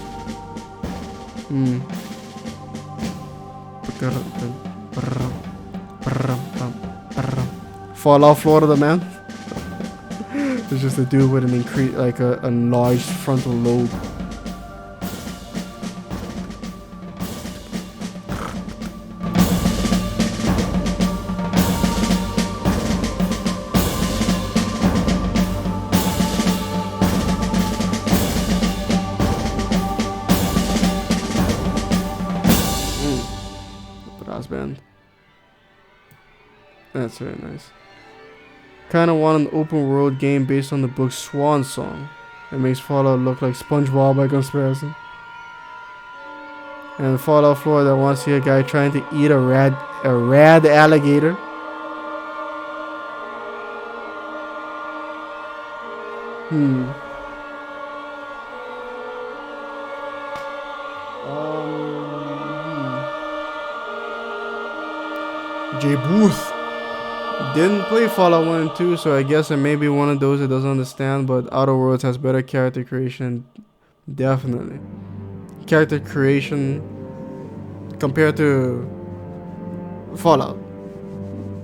Speaker 1: Fallout Florida man. It's just a dude with an like a enlarged frontal lobe. Brass band. That's very nice. Kind of want an open world game based on the book's Swan Song. It makes Fallout look like SpongeBob by comparison. And Fallout Florida, I want to see a guy trying to eat a rad alligator. Jay Booth. Didn't play Fallout 1 and 2, so I guess it may be one of those that doesn't understand, but Outer Worlds has better character creation. Definitely. Character creation compared to Fallout.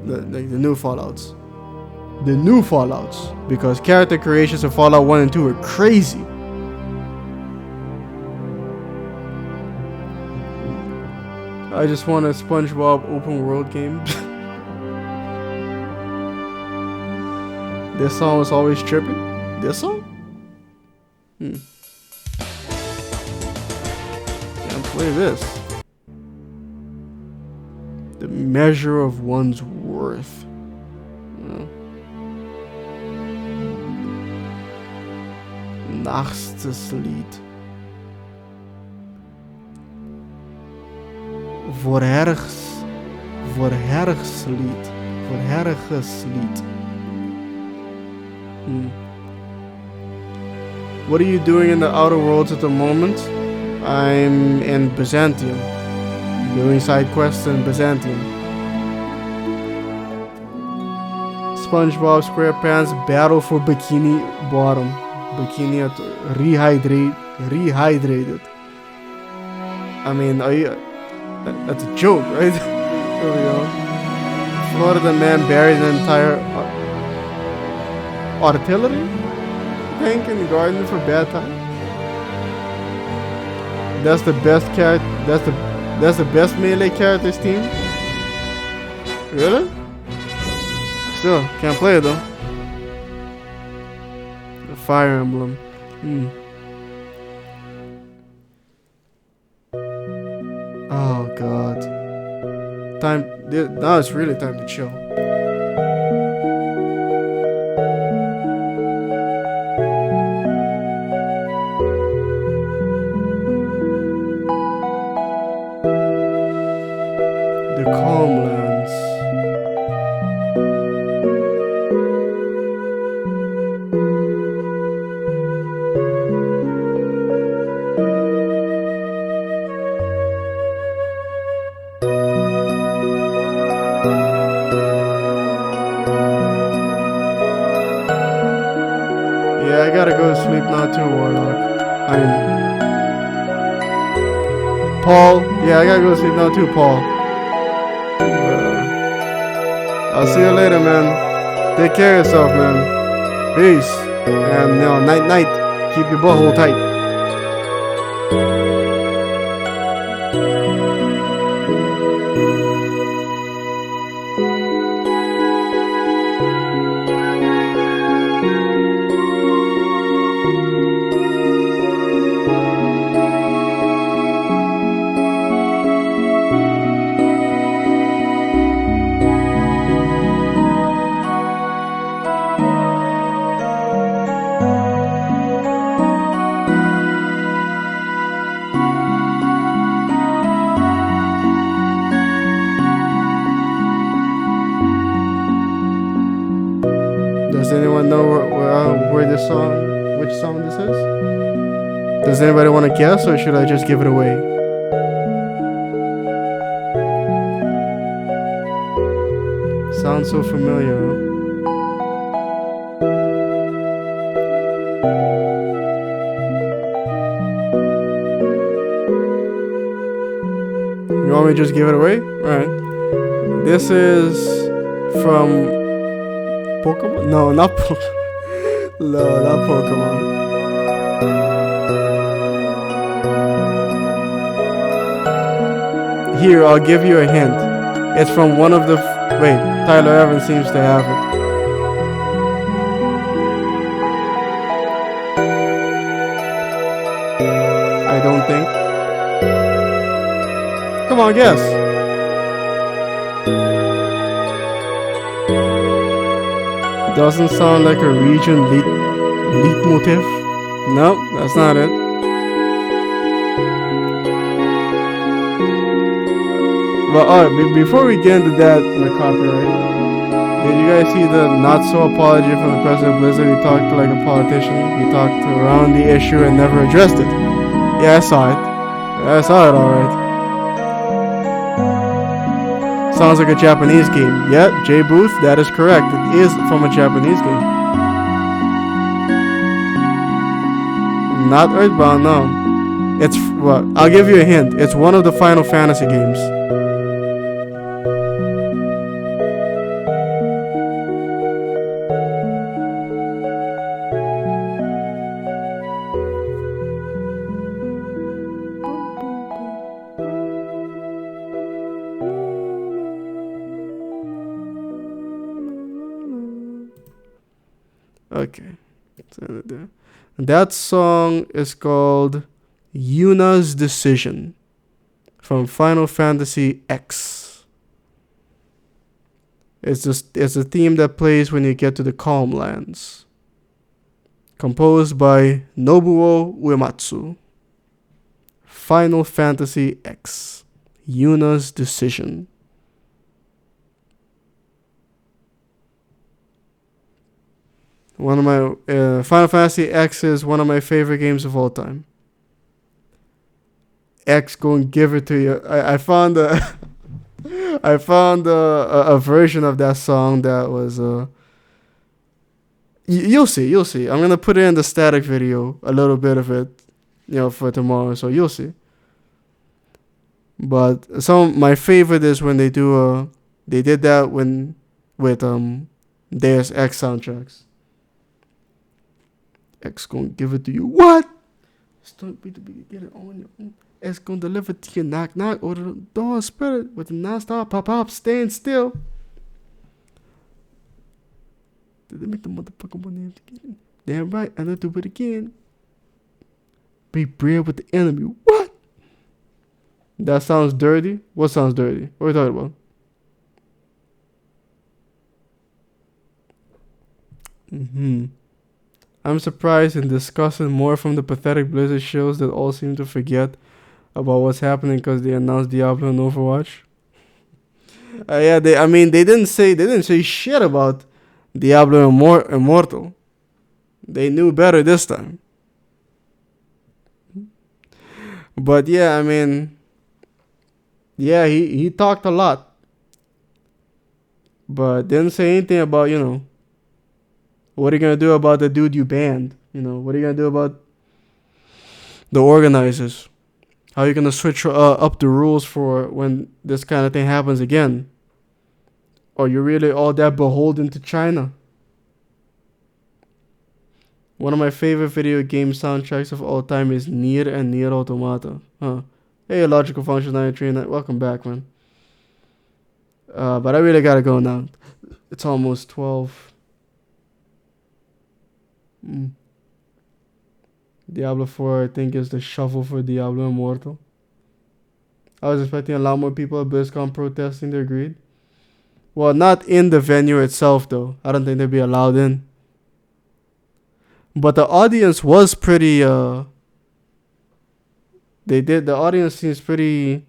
Speaker 1: The new Fallouts. The new Fallouts. Because character creations in Fallout 1 and 2 are crazy. I just want a SpongeBob open world game. This song was always tripping. This song? Can't play this. The measure of one's worth. Nachtslied. Vorhergeslied. What are you doing in the Outer Worlds at the moment? I'm in Byzantium. Doing side quests in Byzantium. SpongeBob SquarePants battle for Bikini Bottom. Bikini rehydrated. I mean, that's a joke, right? There we go. Florida man buried an entire artillery tank in the garden for bad time. That's the best character. That's the best melee characters team. Really? Still can't play it though. The Fire Emblem. Oh god. Now it's really time to chill. The Calmlands. Yeah, I gotta go to sleep now too, Warlock. I mean, Paul. Yeah, I gotta go to sleep now too, Paul. I'll see you later, man. Take care of yourself, man. Peace. And night. Keep your butthole tight. Does anyone know where this song, which song this is? Does anybody want to guess, or should I just give it away? Sounds so familiar, huh? You want me to just give it away? Alright. This is from Pokemon? No, not Pokemon. No, not Pokemon. Here, I'll give you a hint. It's from one of the... Wait, Tyler Evans seems to have it. I don't think. Come on, guess. Doesn't sound like a region leitmotif. No, that's not it. Well, before we get into that, copyright, did you guys see the not so apology from the president of Blizzard? He talked like a politician. He talked around the issue and never addressed it. Yeah, I saw it. I saw it alright. Sounds like a Japanese game. Yeah, Jay Booth, that is correct. It is from a Japanese game. Not Earthbound, no. It's, well, I'll give you a hint. It's one of the Final Fantasy games. Okay. That song is called Yuna's Decision from Final Fantasy X. It's a theme that plays when you get to the Calm Lands. Composed by Nobuo Uematsu. Final Fantasy X. Yuna's Decision. One of my Final Fantasy X is one of my favorite games of all time. X gonna give it to you. I found a I found a version of that song that was you'll see. I'm gonna put it in the static video, a little bit of it, for tomorrow. So you'll see. But my favorite is when they did that with Deus Ex soundtracks. X gonna give it to you. What? Start to get it on your own. X gonna deliver to you. Knock knock. Order the door. Spirit with the non-stop pop stand still. Did they make the motherfucker money again? Damn right. And I do it again. Be brave with the enemy. What? That sounds dirty. What sounds dirty? What are we talking about? I'm surprised in discussing more from the pathetic Blizzard shows that all seem to forget about what's happening because they announced Diablo and Overwatch. Yeah, they didn't say shit about Diablo Immortal. They knew better this time. But yeah, he talked a lot, but didn't say anything about what are you going to do about the dude you banned? What are you going to do about the organizers? How are you going to switch up the rules for when this kind of thing happens again? Are you really all that beholden to China? One of my favorite video game soundtracks of all time is Nier and Nier Automata. Hey, Logical Function 939. Welcome back, man. But I really got to go now. It's almost 12. Diablo 4, I think, is the shuffle for Diablo Immortal. I was expecting a lot more people at BlizzCon protesting their greed. Well, not in the venue itself, though. I don't think they'd be allowed in. But the audience was pretty, the audience seems pretty,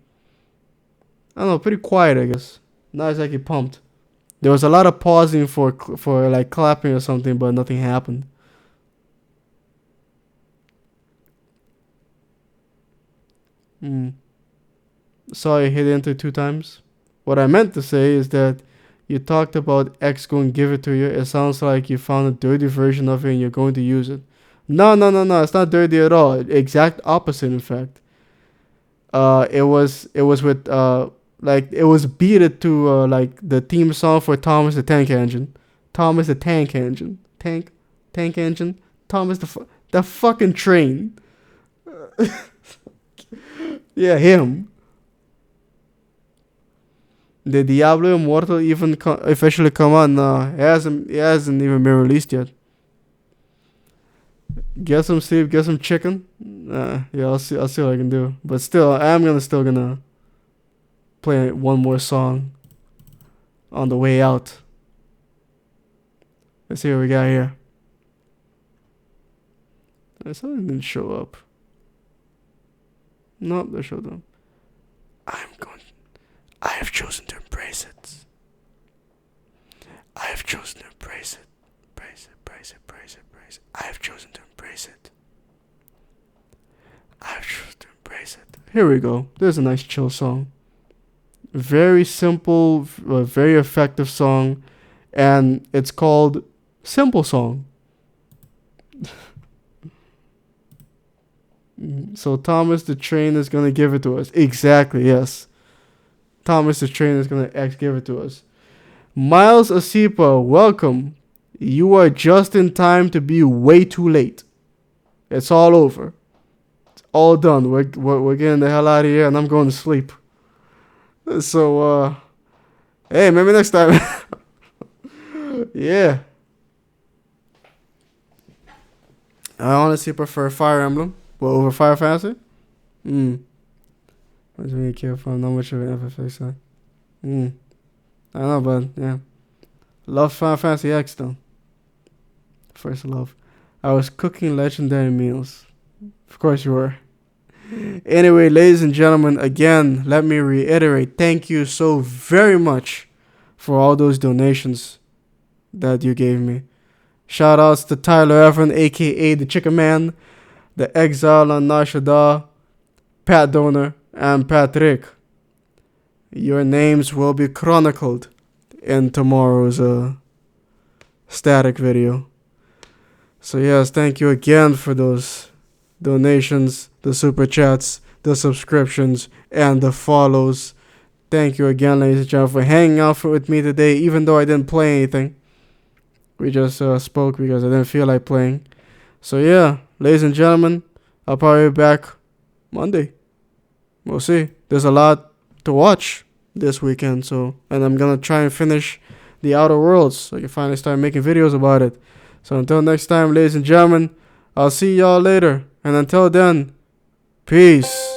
Speaker 1: pretty quiet, I guess. Not exactly pumped. There was a lot of pausing for like clapping or something, but nothing happened. Sorry, I hit enter 2 times. What I meant to say is that you talked about X going to give it to you. It sounds like you found a dirty version of it and you're going to use it. No. It's not dirty at all. Exact opposite, in fact. It was with it was beated to like the theme song for Thomas the Tank Engine. Thomas the tank engine. Tank engine. Thomas the fucking train. Yeah, him. The Diablo Immortal even officially come out? No, it hasn't even been released yet. Get some sleep, get some chicken. Yeah, I'll see what I can do. But still, I'm still gonna play one more song on the way out. Let's see what we got here. Something didn't show up. Nope, they showed up. I have chosen to embrace it. I have chosen to embrace it. Embrace it, embrace it, embrace it, embrace it. I have chosen to embrace it. I have chosen to embrace it. Here we go. There's a nice chill song. Very simple, very effective song. And it's called Simple Song. So Thomas the Train is going to give it to us. Exactly, yes. Thomas the Train is going to give it to us. Miles Asipa, welcome. You are just in time to be way too late. It's all over. It's all done. We're getting the hell out of here and I'm going to sleep. So, hey, maybe next time. Yeah. I honestly prefer Fire Emblem over Fire Fantasy. What's really careful? Not much of an FFX side. I know, but yeah. Love Final Fantasy X though. First love. I was cooking legendary meals. Of course you were. Anyway, ladies and gentlemen, again, let me reiterate. Thank you so very much for all those donations that you gave me. Shout outs to Tyler Evan, aka the Chicken Man, the Exile on Nashada, Pat Donor, and Patrick. Your names will be chronicled in tomorrow's static video. So yes, thank you again for those donations, the super chats, the subscriptions, and the follows. Thank you again, ladies and gentlemen, for hanging out with me today, even though I didn't play anything. We just spoke because I didn't feel like playing. So yeah, ladies and gentlemen, I'll probably be back Monday. We'll see. There's a lot to watch this weekend, and I'm gonna try and finish the Outer Worlds so I can finally start making videos about it. So until next time, ladies and gentlemen, I'll see y'all later. And until then, peace.